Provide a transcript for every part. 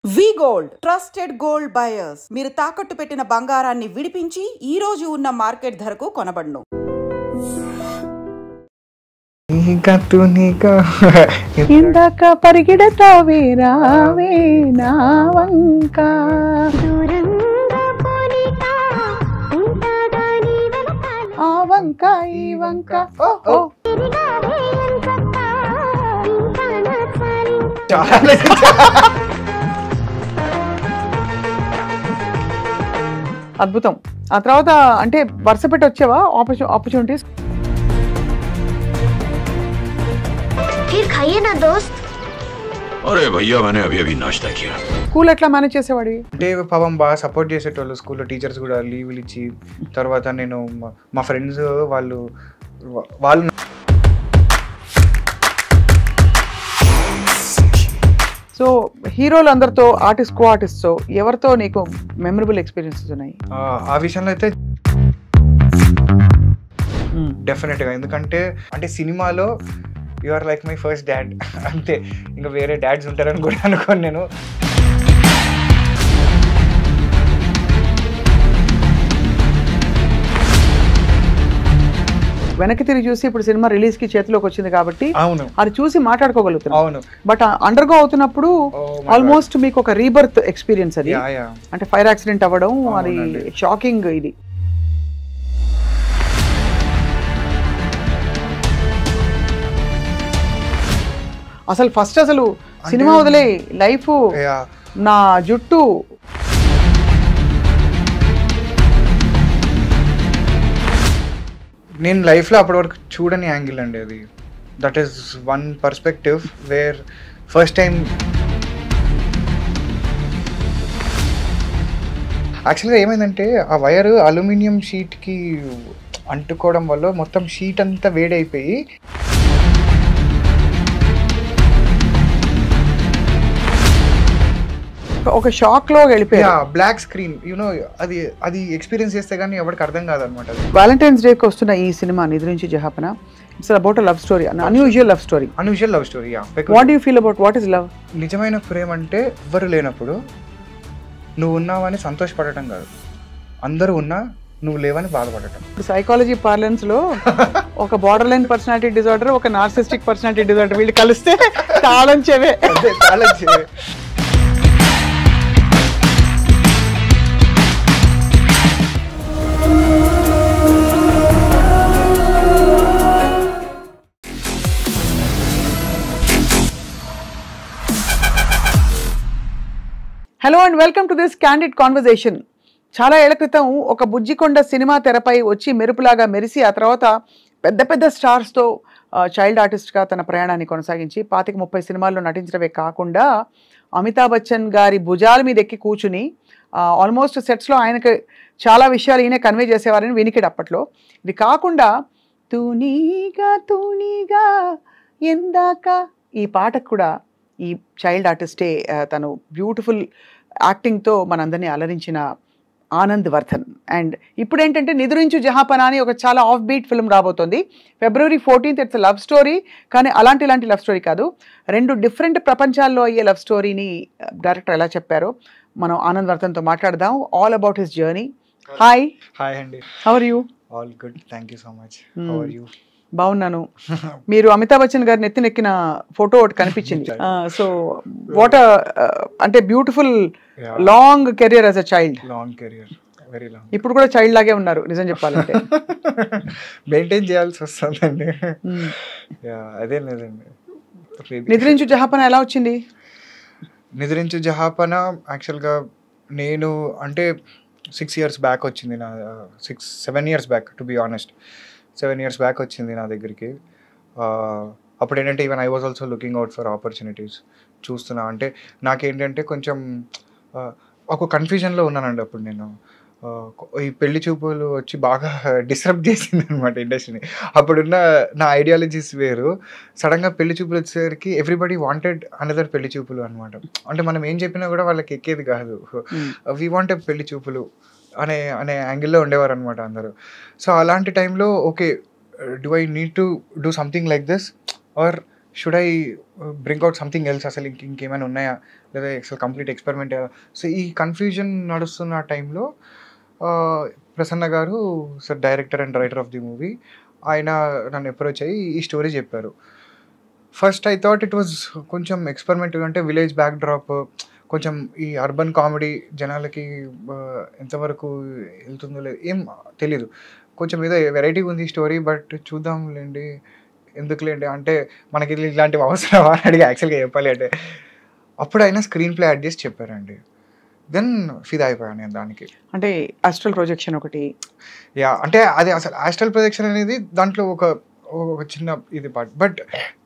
వి gold trusted gold buyers మీరు తాకట్టు పెట్టిన బంగారాన్ని విడిపించి ఈ రోజు ఉన్న మార్కెట్ ధరకు కొనబడును. ఇందాక పరిగెడతావే రావే నా వంక ఆ వంక ఈ వంక అద్భుతం. ఆ తర్వాత అంటే వరుస పెట్టి వచ్చావా ఆపర్చునిటీస్? फिर खाइए ना दोस्त. अरे भैया मैंने अभी अभी नाश्ता किया. స్కూల్ ఎట్లా మేనేజ్ చేసేవాడి? అంటే పాపం బాగా సపోర్ట్ చేసేటోళ్ళు స్కూల్లో, టీచర్స్ కూడా లీవ్లు ఇచ్చి. తర్వాత నేను మా ఫ్రెండ్స్ వాళ్ళు సో హీరోలు అందరితో కో ఆర్టిస్ట్తో ఎవరితో నీకు మెమరబుల్ ఎక్స్పీరియన్సెస్ ఉన్నాయి? ఆ విషయంలో అయితే డెఫినెట్గా, ఎందుకంటే అంటే సినిమాలో you are like my first dad అంతే, ఇంకా వేరే డాడ్స్ ఉంటారని కూడా అనుకోను నేను. వెనక్కి తిరిగి చూసి ఇప్పుడు సినిమా రిలీజ్ కి చేతిలోకి వచ్చింది కాబట్టి అవును, అది చూసి మాట్లాడుకోగలుగుతాం. అవును, బట్ అండర్గో అవుతున్నప్పుడు ఆల్మోస్ట్ మీకు ఒక రీబర్త్ ఎక్స్పీరియన్స్ అది. అంటే ఫైర్ యాక్సిడెంట్ అవ్వడం అది షాకింగ్. ఇది అసలు ఫస్ట్ అసలు సినిమా వదిలే లైఫ్ నా జుట్టు నేను లైఫ్లో అప్పటి వరకు చూడని యాంగిల్ అండి అది. That is one perspective where first time యాక్చువల్గా ఏమైందంటే ఆ వైర్ అల్యూమినియం షీట్కి అంటుకోవడం వల్ల మొత్తం షీట్ అంతా వేడైపోయి ఒక షాక్ లో వెళ్ళిపోయా. బ్లాక్ స్క్రీన్ యూనో అది ఎక్స్పీరియన్స్ చేస్తే కానీ ఎవరికి అర్థం కాదనమాట. వాలంటైన్స్ డేకి వస్తున్న ఈ cinema Nidrinchi Jahapana, it's about a love story, unusual love story. Unusual love story. What do you feel about what is love? నిజమైన ప్రేమ అంటే ఎవ్వరు లేనప్పుడు నువ్వు ఉన్నావని సంతోషపడటం కాదు, అందరూ ఉన్నా నువ్వు లేవని బాధపడటం. ఇప్పుడు సైకాలజీ పార్లెన్స్ లో ఒక బార్డర్ లైన్ పర్సనాలిటీ డిజార్డర్, ఒక నార్సిస్టిక్ పర్సనాలిటీ డిజార్డర్, వీళ్ళు కలిస్తే తాళం చెవే. Hello and welcome to this candid conversation. చాలా ఏళ్ల క్రితం ఒక బుజ్జికొండ సినిమా తెరపై వచ్చి మెరుపులాగా మెరిసి ఆ తర్వాత పెద్ద పెద్ద స్టార్స్తో చైల్డ్ ఆర్టిస్ట్గా తన ప్రయాణాన్ని కొనసాగించి 25-30 సినిమాల్లో నటించడమే కాకుండా అమితాబ్ బచ్చన్ గారి భుజాల మీద ఎక్కి కూర్చుని ఆల్మోస్ట్ సెట్స్లో ఆయనకు చాలా విషయాలు ఈయన కన్వే చేసేవారని వినికిడు అప్పట్లో. ఇది కాకుండా తూనీగా ఎందాక ఈ పాటకు కూడా ఈ చైల్డ్ ఆర్టిస్టే తను బ్యూటిఫుల్ యాక్టింగ్తో మనందరినీ అలరించిన ఆనంద్ వర్ధన్. అండ్ ఇప్పుడు ఏంటంటే నిద్రించు జహాపనా అని ఒక చాలా ఆఫ్ బీట్ ఫిల్మ్ రాబోతుంది February 14th. It's love story, కానీ ఇలాంటి లవ్ స్టోరీ కాదు, రెండు డిఫరెంట్ ప్రపంచాల్లో అయ్యే లవ్ స్టోరీని డైరెక్టర్ ఎలా చెప్పారో మనం ఆనంద్ వర్ధన్తో మాట్లాడదాం. All about his journey. Hi అండి, how are you? All good, thank you so much. How are you? బాగున్నాను. మీరు అమితాబ్ బచ్చన్ గారిని ఎత్తినెక్కిన ఫోటో ఒకటి కనిపించింది. సో వాట్ అంటే beautiful long career as a child. Long career, very long. ఇప్పుడు కూడా చైల్డ్ లాగే ఉన్నారు నిజం చెప్పాలంటే. మెయింటైన్ చేయాల్సి వస్తుందండి. అదే లేదండి. నిద్రించు జహాపన ఎలా వచ్చింది? నిద్రించు జహాపన యాక్చువల్గా నేను అంటే 6 years బ్యాక్ వచ్చింది, నా 7 years back to be honest. 7 years back వచ్చింది నా దగ్గరికి. అప్పుడు ఏంటంటే even I was also looking out for opportunities. చూస్తున్నా అంటే నాకేంటంటే కొంచెం ఒక కన్ఫ్యూజన్లో ఉన్నానండి అప్పుడు నేను. ఈ పెళ్లి చూపులు వచ్చి బాగా డిస్టర్బ్ చేసింది అనమాట ఇండస్ట్రీని. అప్పుడున్న నా ఐడియాలజీస్ వేరు. సడన్గా పెళ్లి చూపులు వచ్చేసరికి ఎవ్రీబడి వాంటెడ్ అనదర్ పెళ్లి చూపులు అనమాట. అంటే మనం ఏం చెప్పినా కూడా వాళ్ళకి ఎక్కేది కాదు. వీ వాంటెడ్ పెళ్లి చూపులు అనే యాంగిల్లో ఉండేవారు అనమాట అందరూ. సో అలాంటి టైంలో okay, do I need to do something like this or should I bring out something else, అసలు ఇంకేమైనా ఉన్నాయా, లేదా అసలు కంప్లీట్ ఎక్స్పెరిమెంట్. సో ఈ కన్ఫ్యూజన్ నడుస్తున్న టైంలో ప్రసన్న గారు, sir director and writer of the movie, ఆయన నన్ను అప్రోచ్ అయ్యి ఈ స్టోరీ చెప్పారు. First I thought it was కొంచెం ఎక్స్పెరిమెంట్, అంటే విలేజ్ బ్యాక్ డ్రాప్, కొంచెం ఈ అర్బన్ కామెడీ జనాలకి ఎంతవరకు వెళ్తుందో లేదు ఏం తెలీదు, కొంచెం ఏదో వెరైటీగా ఉంది స్టోరీ, బట్ చూద్దాంలేండి ఎందుకులేండి అంటే మనకి ఇలాంటివి అవసరమా అని అడిగి యాక్చువల్గా చెప్పాలి అంటే. అప్పుడు ఆయన స్క్రీన్ ప్లే యాడ్ చేసి చెప్పారండి. దెన్ ఫిదా అయిపోయాను నేను దానికి. అంటే ఆస్ట్రల్ ప్రొజెక్షన్ ఒకటి, యా అంటే అది అసలు ఆస్ట్రల్ ప్రొజెక్షన్ అనేది దాంట్లో ఒక చిన్న ఇది పార్ట్, బట్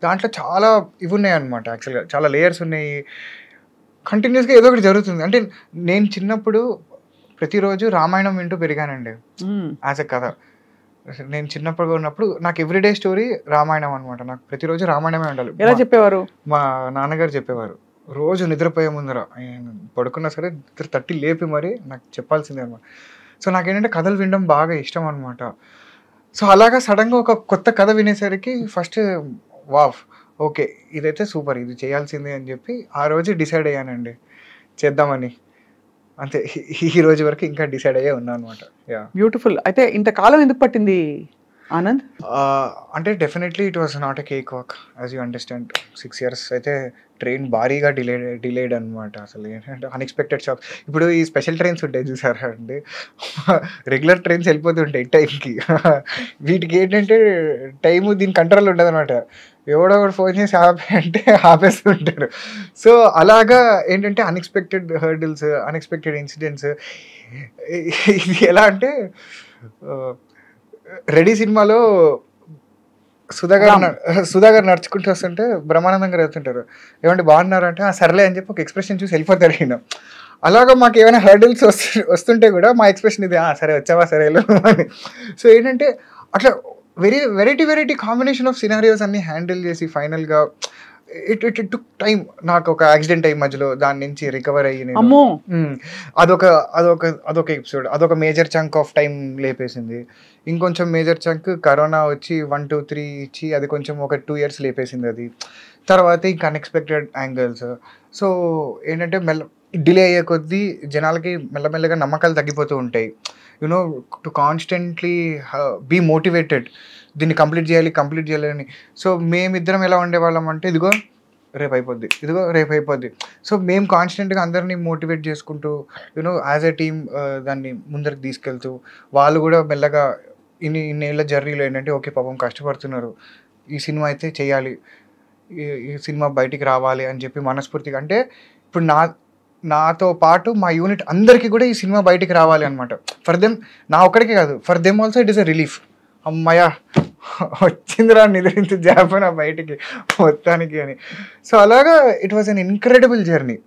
దాంట్లో చాలా ఇవి ఉన్నాయి అనమాట. యాక్చువల్గా చాలా లేయర్స్ ఉన్నాయి, కంటిన్యూస్గా ఏదో ఒకటి జరుగుతుంది. అంటే నేను చిన్నప్పుడు ప్రతిరోజు రామాయణం వింటూ పెరిగానండి యాజ్ ఎ కథ. నేను చిన్నప్పుడు ఉన్నప్పుడు నాకు ఎవ్రీడే స్టోరీ రామాయణం అనమాట. నాకు ప్రతిరోజు రామాయణమే ఉండాలి. ఎలా చెప్పేవారు? మా నాన్నగారు చెప్పేవారు. రోజు నిద్రపోయే ముందర పడుకున్నా సరే తట్టి లేపి మరి నాకు చెప్పాల్సిందే అనమాట. సో నాకేంటంటే కథలు వినడం బాగా ఇష్టం అనమాట. సో అలాగా సడన్గా ఒక కొత్త కథ వినేసరికి ఫస్ట్ వావ్ ఓకే ఇదైతే సూపర్, ఇది చేయాల్సిందే అని చెప్పి ఆ రోజు డిసైడ్ అయ్యానండి చేద్దామని. అంతే, ఈ రోజు వరకు ఇంకా డిసైడ్ అయ్యే ఉన్నా అనమాట. Yeah, beautiful. అయితే ఇంతకాలం ఎందుకు పట్టింది ఆనంద్? అంటే definitely it was not a cake walk, as you understand. 6 years అయితే ట్రైన్ భారీగా డిలేడ్ అనమాట. అసలు ఏంటంటే అన్ఎక్స్పెక్టెడ్ షాక్. ఇప్పుడు ఈ స్పెషల్ ట్రైన్స్ ఉంటాయి చూసారా అండి, రెగ్యులర్ ట్రైన్స్ వెళ్ళిపోతుంటాయి టైంకి, వీటికి ఏంటంటే టైము దీని కంట్రోల్ ఉండదు అనమాట. ఎవడో ఒకటి ఫోన్ చేసి ఆపే అంటే ఆపేస్తుంటారు. సో అలాగా ఏంటంటే అన్ఎక్స్పెక్టెడ్ హర్డిల్స్, అన్ఎక్స్పెక్టెడ్ ఇన్సిడెంట్స్. ఇది ఎలా అంటే రెడీ సినిమాలో సుధా గారు నడుచుకుంటూ వస్తుంటే బ్రహ్మానందం గారు వెళ్తుంటారు, ఏమంటే బాగున్నారు అంటే సర్లే అని చెప్పి ఒక ఎక్స్ప్రెషన్ చూసి వెళ్ళిపోతారు ఈయన. అలాగా మాకు ఏమైనా హర్డిల్స్ వస్తుంటే కూడా మా ఎక్స్ప్రెషన్ ఇది, సరే వచ్చావా సరే వెళ్ళు అని. సో ఏంటంటే అట్లా వెరైటీ కాంబినేషన్ ఆఫ్ సినారియోస్ అన్ని హ్యాండిల్ చేసి ఫైనల్గా ఇట్ టుక్ టైం. నాకు ఒక యాక్సిడెంట్ అయ్యి మధ్యలో దాని నుంచి రికవర్ అయ్యి అదొక ఎపిసోడ్, అదొక మేజర్ చంక్ ఆఫ్ టైం లేపేసింది. ఇంకొంచెం మేజర్ చంక్ కరోనా వచ్చి 1, 2, 3 ఇచ్చి అది కొంచెం ఒక 2 years లేపేసింది అది. తర్వాత ఇంకా అన్ఎక్స్పెక్టెడ్ యాంగిల్స్. సో ఏంటంటే డిలే అయ్యే కొద్దీ జనాలకి మెల్లమెల్లగా నమ్మకాలు తగ్గిపోతూ ఉంటాయి. You know to constantly be motivated, దీన్ని కంప్లీట్ చేయాలి అని. సో మేమిద్దరం ఎలా ఉండేవాళ్ళం అంటే ఇదిగో రేపు అయిపోద్ది. సో మేము కాన్స్టెంట్గా అందరినీ మోటివేట్ చేసుకుంటూ యూనో యాజ్ ఎ టీమ్ దాన్ని ముందరికి తీసుకెళ్తూ, వాళ్ళు కూడా మెల్లగా ఇన్నేళ్ల జర్నీలో ఏంటంటే ఓకే పాపం కష్టపడుతున్నారు, ఈ సినిమా అయితే చేయాలి, ఈ సినిమా బయటికి రావాలి అని చెప్పి మనస్ఫూర్తిగా. అంటే ఇప్పుడు నాతో పాటు మా యూనిట్ అందరికీ కూడా ఈ సినిమా బయటికి రావాలి అనమాట. ఫర్ దెమ్, నా ఒక్కడికే కాదు, for them also it is a relief. అమ్మయ్యా వచ్చిందిరా నిద్రించి జాపనా బయటికి మొత్తానికి అని. సో అలాగా it was an incredible journey.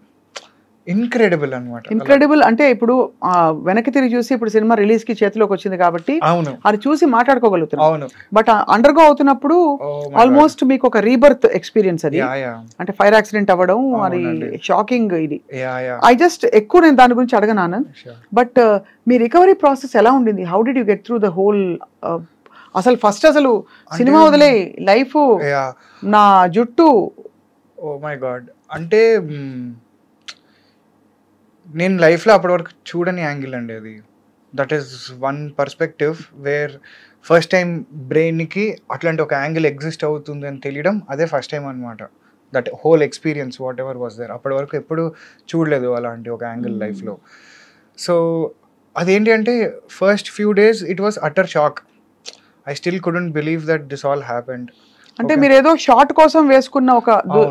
Incredible అనమాట. ఇన్క్రెడిబుల్ అంటే ఇప్పుడు వెనక్కి తిరిగి చూసి ఇప్పుడు సినిమా రిలీజ్ కి చేతిలోకి వచ్చింది కాబట్టి అవును అది చూసి మాట్లాడుకోగలుగుతాం. అవును, బట్ అండర్గో అవుతున్నప్పుడు ఆల్మోస్ట్ మీకు ఒక రీబర్త్ ఎక్స్పీరియన్స్ అది. అంటే ఫైర్ యాక్సిడెంట్ అవ్వడం అది షాకింగ్. ఇది ఐ జస్ట్ ఎక్కువ నేను దాని గురించి అడగను Anand, but me recovery process ఎలా ఉండింది? How did you get through the whole? అసలు ఫస్ట్ అసలు సినిమా వదిలే లైఫ్, నా జుట్టు, ఓ మై గాడ్. అంటే నేను లైఫ్లో అప్పటి వరకు చూడని యాంగిల్ అండి అది. That is one perspective where first time బ్రెయిన్కి అట్లాంటి ఒక యాంగిల్ ఎగ్జిస్ట్ అవుతుంది అని తెలియడం అదే ఫస్ట్ టైం అనమాట. That whole experience whatever was there, అప్పటి వరకు ఎప్పుడు చూడలేదు అలాంటి ఒక యాంగిల్ లైఫ్లో. సో అదేంటి అంటే first few days it was utter shock. I still couldn't believe that this all happened. అంటే మీరు ఏదో షార్ట్ కోసం వేసుకున్న ఒక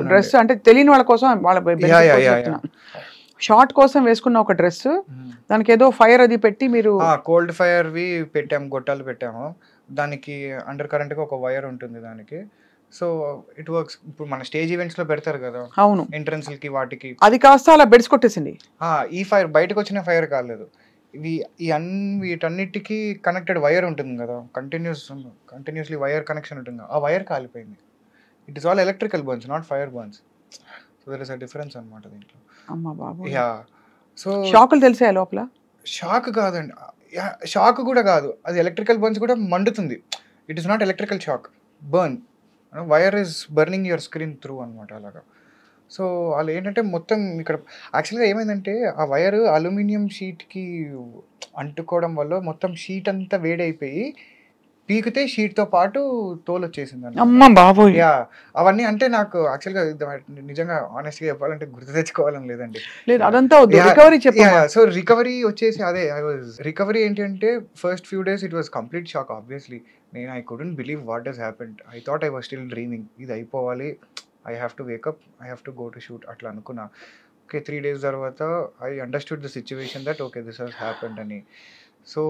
డ్రెస్, అంటే తెలియని వాళ్ళ కోసం, వాళ్ళ షార్ట్ కోసం వేసుకున్న ఒక డ్రెస్, దానికి ఏదో ఫైర్ అది పెట్టి మీరు కోల్డ్ ఫైర్వి పెట్టాము, గొట్టాలు పెట్టాము, దానికి అండర్ కరెంట్గా ఒక వైర్ ఉంటుంది దానికి. So it works. ఇప్పుడు మన స్టేజ్ ఈవెంట్స్ లో పెడతారు కదా, అవును, ఎంట్రన్స్లకి వాటికి, అది కాస్త అలా బెడ్స్ కొట్టేసింది. ఈ ఫైర్ బయటకు వచ్చిన ఫైర్ కాలేదు, వీటన్నిటికీ కనెక్టెడ్ వైర్ ఉంటుంది కదా, కంటిన్యూస్లీ వైర్ కనెక్షన్ ఉంటుంది, ఆ వైర్ కాలిపోయింది. It is all electrical burns, not fire burns. So there is a difference అనమాట దీంట్లో. అమ్మా బాబు. యా. సో షాకులు తెలిసే లోపల? షాక్ కాదండి, షాక్ కూడా కాదు, అది ఎలక్ట్రికల్ బర్న్స్ కూడా మండుతుంది. It is not electrical shock, burn. Wire is burning your screen through అనమాట అలాగా. సో వాళ్ళు ఏంటంటే మొత్తం ఇక్కడ యాక్చువల్గా ఏమైందంటే ఆ వైర్ అల్యూమినియం షీట్కి అంటుకోవడం వల్ల మొత్తం షీట్ అంతా వేడైపోయి పీకితే షీట్తో పాటు తోలు వచ్చేసింది. అమ్మ బాబోయ్. యా, అవన్నీ అంటే నాకు యాక్చువల్గా నిజంగా ఆనెస్ట్గా చెప్పాలంటే గుర్తు తెచ్చుకోవాలని లేదండి. లేదు అదంతా రికవరీ చెప్పా. సో రికవరీ వచ్చేసి అదే రికవరీ ఏంటంటే first few days it was complete shock obviously. నేను I couldn't believe what has happened. I thought I was still dreaming. ఇది అయిపోవాలి, I have to wake up, I have to go to shoot అట్లా అనుకున్నా. Okay 3 days తర్వాత I understood the situation that okay this has happened అని. So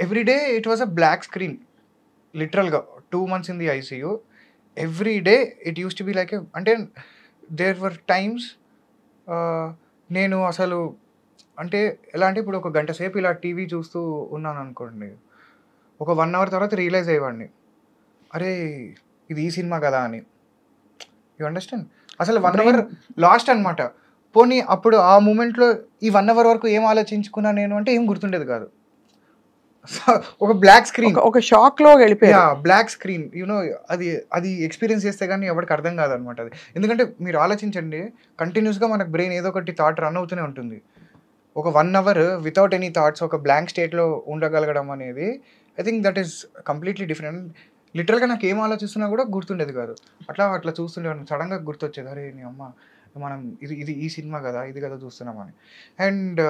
every day it was a black screen లిటరల్గా 2 months in the ICU. Every day it use to be like అంటే there were times నేను అసలు అంటే ఎలా అంటే ఇప్పుడు 1 గంట సేపు ఇలా టీవీ చూస్తూ ఉన్నాను అనుకోండి, ఒక 1 hour తర్వాత రియలైజ్ అయ్యేవాడిని, అరే ఇది ఈ సినిమా కదా అని. You understand? అసలు 1 hour లాస్ట్ అనమాట. పోనీ అప్పుడు ఆ మూమెంట్లో ఈ 1 hour వరకు ఏం ఆలోచించుకున్నా నేను అంటే ఏం గుర్తుండేది కాదు. ఒక బ్లాక్ స్క్రీన్, ఒక షాక్ లో వెళ్ళిపోయా. బ్లాక్ స్క్రీన్ యూనో అది ఎక్స్పీరియన్స్ చేస్తే కానీ ఎవరికి అర్థం కాదనమాట అది. ఎందుకంటే మీరు ఆలోచించండి, కంటిన్యూస్గా మనకు బ్రెయిన్ ఏదో ఒకటి థాట్ రన్ అవుతూనే ఉంటుంది. ఒక 1 hour వితౌట్ ఎనీ థాట్స్ ఒక బ్లాంక్ స్టేట్లో ఉండగలగడం అనేది I think that is completely different. లిటరల్గా నాకు ఏం ఆలోచిస్తున్నా కూడా గుర్తుండేది కాదు. అట్లా చూస్తుండేవాడిని. సడన్గా గుర్తొచ్చేది, అరే నీ అమ్మ మనం ఇది ఈ సినిమా కదా, ఇది కదా చూస్తున్నామని. అండ్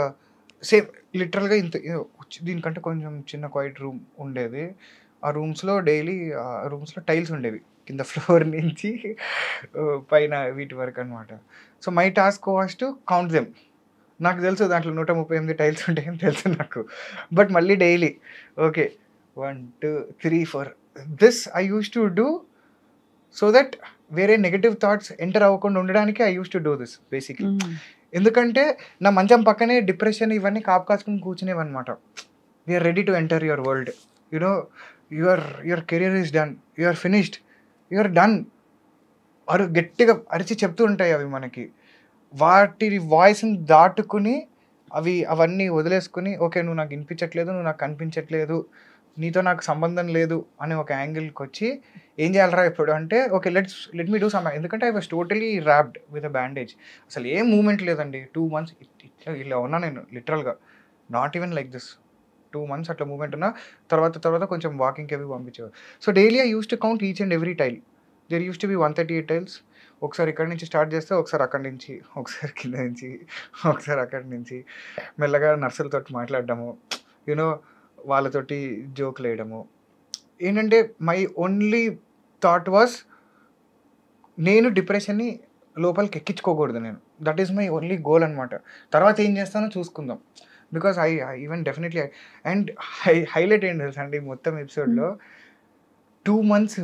సేమ్ లిటరల్గా ఇంత దీనికంటే కొంచెం చిన్న క్వైట్ రూమ్ ఉండేది. ఆ రూమ్స్లో డైలీ టైల్స్ ఉండేవి కింద ఫ్లోర్ నుంచి పైన వీటి వరకు అనమాట. So my task was to count them. నాకు తెలుసు దాంట్లో 138 టైల్స్ ఉంటాయని తెలుసు నాకు. బట్ మళ్ళీ daily okay 1 2 3 4 this I use to do so that వేరే నెగటివ్ థాట్స్ ఎంటర్ అవ్వకుండా ఉండడానికి I use to do this basically. ఎందుకంటే నా మంచం పక్కనే డిప్రెషన్ ఇవన్నీ కాపుకాసుకుని కూర్చునేవన్నమాట. We're ready to enter your world, you know your career is done, you're finished, you're done. గట్టిగా అరిచి చెప్తూ ఉంటాయి అవి మనకి. వాటి వాయిస్ని దాటుకుని అవన్నీ వదిలేసుకుని ఓకే నువ్వు నాకు వినిపించట్లేదు, నువ్వు నాకు కనిపించట్లేదు, నీతో నాకు సంబంధం లేదు అనే ఒక యాంగిల్కి వచ్చి ఏం చేయాలరా ఇప్పుడు అంటే okay let me do some. ఎందుకంటే I was totally wrapped with a bandage. అసలు ఏం మూమెంట్ లేదండి. 2 months ఇలా ఉన్నా నేను లిటరల్గా, not even like this. 2 months అట్లా మూమెంట్ ఉన్నా. తర్వాత కొంచెం వాకింగ్కి అవి పంపించేవారు. So daily I use to count each and every tile. There used to be 138 tiles. ఒకసారి ఇక్కడి నుంచి స్టార్ట్ చేస్తే ఒకసారి అక్కడి నుంచి, ఒకసారి కింద నుంచి, ఒకసారి అక్కడి నుంచి మెల్లగా నర్సులతో మాట్లాడడము, యూనో వాళ్ళతోటి జోకులు వేయడము. ఏంటంటే మై ఓన్లీ థాట్ వాస్ నేను డిప్రెషన్ని లోపలికి ఎక్కించుకోకూడదు నేను. That is my only goal అనమాట. తర్వాత ఏం చేస్తానో చూసుకుందాం. Because I even definitely and highlight ఏంటి తెలుసు అండి మొత్తం ఎపిసోడ్లో 2 months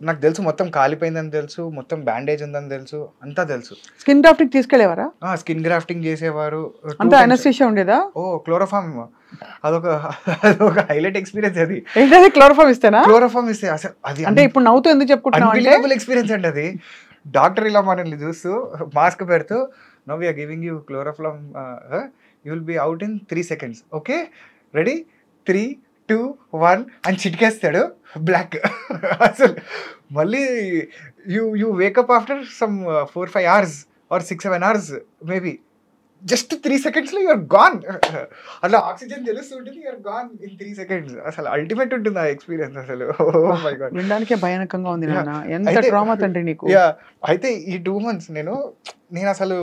నాకు తెలుసు మొత్తం కాలిపోయిందని తెలుసు, మొత్తం బ్యాండేజ్ ఉందని తెలుసు, అంతా తెలుసు. స్కిన్ గ్రాఫ్టింగ్ తీసుకెళ్లేవారా? స్కిన్ గ్రాఫ్టింగ్ చేసేవారు. అంతా అనస్థీషియా ఉండేదా? క్లోరోఫామ్ అదొక హైలైట్ ఎక్స్పీరియన్స్. అది ఏంటది? క్లోరోఫామ్ ఇస్తేనా? క్లోరోఫామ్ ఇస్తే అసలు అది అంటే ఇప్పుడు నవ్వుతూ ఎందుకు చెప్పుకుంటున్నావు అంటే అన్బిలీవబుల్ ఎక్స్పీరియన్స్ అండి అది. డాక్టర్ ఇలా మనల్ని చూస్తూ మాస్క్ పెడుతూ no we're giving you chloroform, you will be out in 3 seconds, okay ready 3 2 1 అని చిటికేస్తాడు బ్లాక్. అసలు మళ్ళీ you wake up after some 4-5 hours or 6-7 hours maybe. Just 3 seconds you're gone. అట్లా ఆక్సిజన్ తెలుస్తుంటుంది, యూఆర్ గాన్ ఇన్ 3 seconds. అసలు ultimate ఉంటుంది ఆ experience అసలు. ఓ మై గాడ్, వినడానికే భయానకంగా ఉంది నాన్న. ఎంత ట్రామా తండ్రి నీకు. అయితే ఈ 2 months నేను అసలు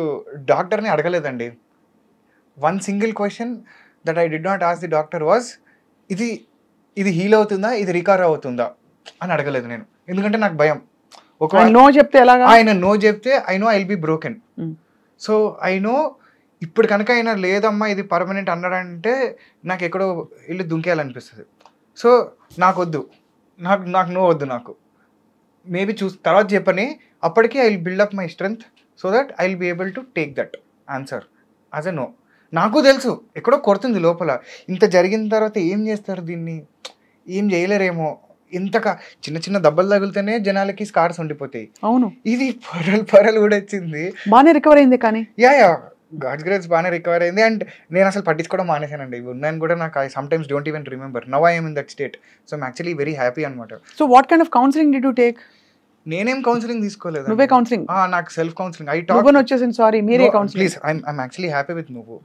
డాక్టర్ని అడగలేదండి. One single question that I did not ask the doctor was ఇది హీల్ అవుతుందా, ఇది రికవర్ అవుతుందా అని అడగలేదు నేను. ఎందుకంటే నాకు భయం. ఒక నో చెప్తే ఎలాగా? ఆయన నో చెప్తే I know I will be broken. So I know ఇప్పుడు కనుక ఆయన లేదమ్మా ఇది పర్మనెంట్ అన్నాడంటే నాకు ఎక్కడో వెళ్ళి దుంకేయాలనిపిస్తుంది. సో నాకు నో వద్దు. నాకు మేబీ తర్వాత చెప్పని అప్పటికి I will build up my strength so that I will be able to take that answer as a no. నాకు తెలుసు ఎక్కడో కొడుతుంది లోపల. ఇంత జరిగిన తర్వాత ఏం చేస్తారు దీన్ని, ఏం చేయలేరేమో. ఇంతగా చిన్న దెబ్బలు తగిలితేనే జనాలకి స్కార్స్ ఉండిపోతాయి. అవును, ఇది పొరలు కూడా వచ్చింది. బాగానే రికవర్ అయింది. కానీ గాడ్స్ గ్రేస్ బాగానే రికవర్ అయింది. అండ్ నేను అసలు పట్టించుకోవడం మానేశానండి. ఇవి ఉన్నాయని కూడా నాకు I sometimes don't even remember. Now I am in that state. So I'm actually very happy అనమాట. So what kind of counselling did you take? నేనేం కౌన్సిలింగ్ తీసుకోలేదు. నువ్వే కౌన్సిలింగ్? నాకు సెల్ఫ్ కౌన్సిలింగ్. నువ్వు వచ్చేసింది, సారీ మీరే counselling. Please, I'm actually happy with నువ్వు,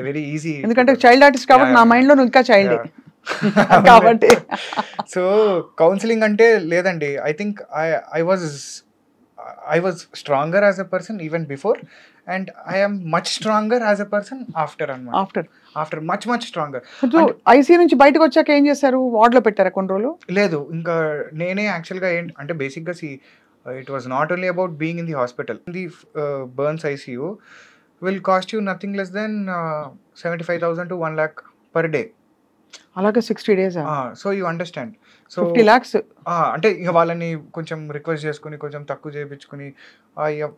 very easy. ఎందుకంటే చైల్డ్ ఆర్టిస్ట్ కాబట్టి నా మైండ్ లో నువ్వు ఇంకా చైల్డ్ కాబట్టి. సో కౌన్సిలింగ్ అంటే లేదండి. I think I was stronger as a person even before, and I am much stronger as a person after much stronger. So ఐసీ నుంచి బయటకు వచ్చాక ఏం చేశారు? వార్డ్ లో పెట్టారా కొన్ని రోజులు? లేదు, ఇంకా నేనే యాక్చువల్గా అంటే బేసిక్గా it was not only about being in the hospital. The burns ICU will cost you nothing less than 75,000 to 1 lakh per day. అలాగే 60 days. So you understand. So 50 lakhs అంటే ఇక వాళ్ళని కొంచెం రిక్వెస్ట్ చేసుకుని కొంచెం తక్కువ చేయించుకుని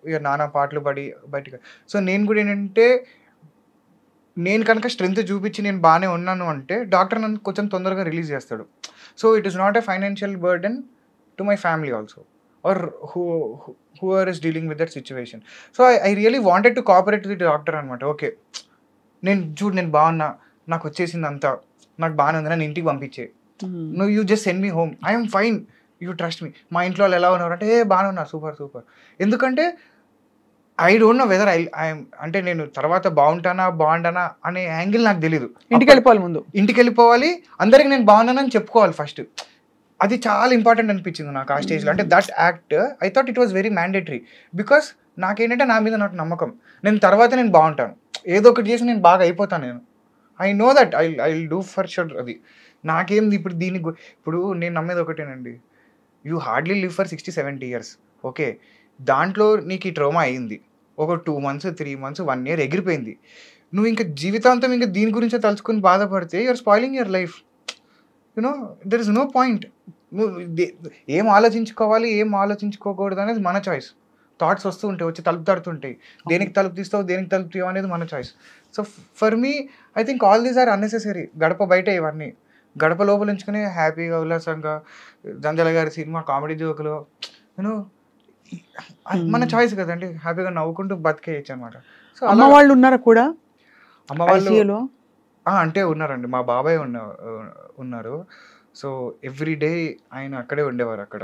ఇక నానా పాటలు పడి బయటకు. సో నేను కూడా ఏంటంటే, నేను కనుక స్ట్రెంత్ చూపించి నేను బాగానే ఉన్నాను అంటే డాక్టర్ నన్ను కొంచెం తొందరగా రిలీజ్ చేస్తాడు. So it is not a financial burden to my family also, or whoever is dealing with that situation. So I really wanted to cooperate with the doctor అనమాట. ఓకే, నేను బాగున్నా, నాకు వచ్చేసింది అంతా, నాకు బాగానే ఉంది, నన్ను ఇంటికి పంపించే, నువ్వు you just send me home, I'm fine, you trust me. మా ఇంట్లో వాళ్ళు ఎలా ఉన్నారు అంటే బాగానే ఉన్నారు, సూపర్. ఎందుకంటే ఐ డోంట్ నో వెదర్ అంటే నేను తర్వాత బాగుంటానా అనే యాంగిల్ నాకు తెలీదు. ఇంటికి వెళ్ళిపోవాలి, ముందు ఇంటికి వెళ్ళిపోవాలి, అందరికి నేను బాగున్నానని చెప్పుకోవాలి ఫస్ట్. అది చాలా ఇంపార్టెంట్ అనిపించింది నాకు ఆ స్టేజ్లో. అంటే that act I thought it was very mandatory, because నాకేంటంటే నా మీద నాకు నమ్మకం, నేను తర్వాత నేను బాగుంటాను, ఏదో ఒకటి చేసి నేను బాగా అయిపోతాను. నేను I know that I will do for sure. అది నాకేంది ఇప్పుడు ఇప్పుడు నేను నమ్మేది ఒకటేనండి, you hardly live for 60-70 years. Okay, దాంట్లో నీకు ఈ ట్రోమా అయింది, ఒక 2 months 3 months 1 year ఎగిరిపోయింది, నువ్వు ఇంకా జీవితాంతం ఇంకా దీని గురించే తలుచుకుని బాధపడితే you're spoiling your life. You know there is no point. నువ్వు ఏం ఆలోచించుకోవాలి, ఏం ఆలోచించుకోకూడదు అనేది మన చాయిస్. థాట్స్ వస్తూ ఉంటాయి, వచ్చి తలుపు తడుతుంటాయి, దేనికి తలుపు తీస్తావు, దేనికి తలుపు తీయవు అనేది మన choice. So for me I think all these are unnecessary. గడప బయట ఇవన్నీ, గడప లోపల ఉంచుకుని హ్యాపీగా ఉల్లాసంగా జంజల గారి సినిమా కామెడీ జోకులు, యూనో మన చాయిస్ కదండి, హ్యాపీగా నవ్వుకుంటూ బతికేయచ్చు అనమాట. సో అమ్మ వాళ్ళు ఉన్నారా కూడా? అమ్మ వాళ్ళు అంటే ఉన్నారండి, మా బాబాయ్ ఉన్నారు. సో ఎవ్రీ డే ఆయన అక్కడే ఉండేవారు. అక్కడ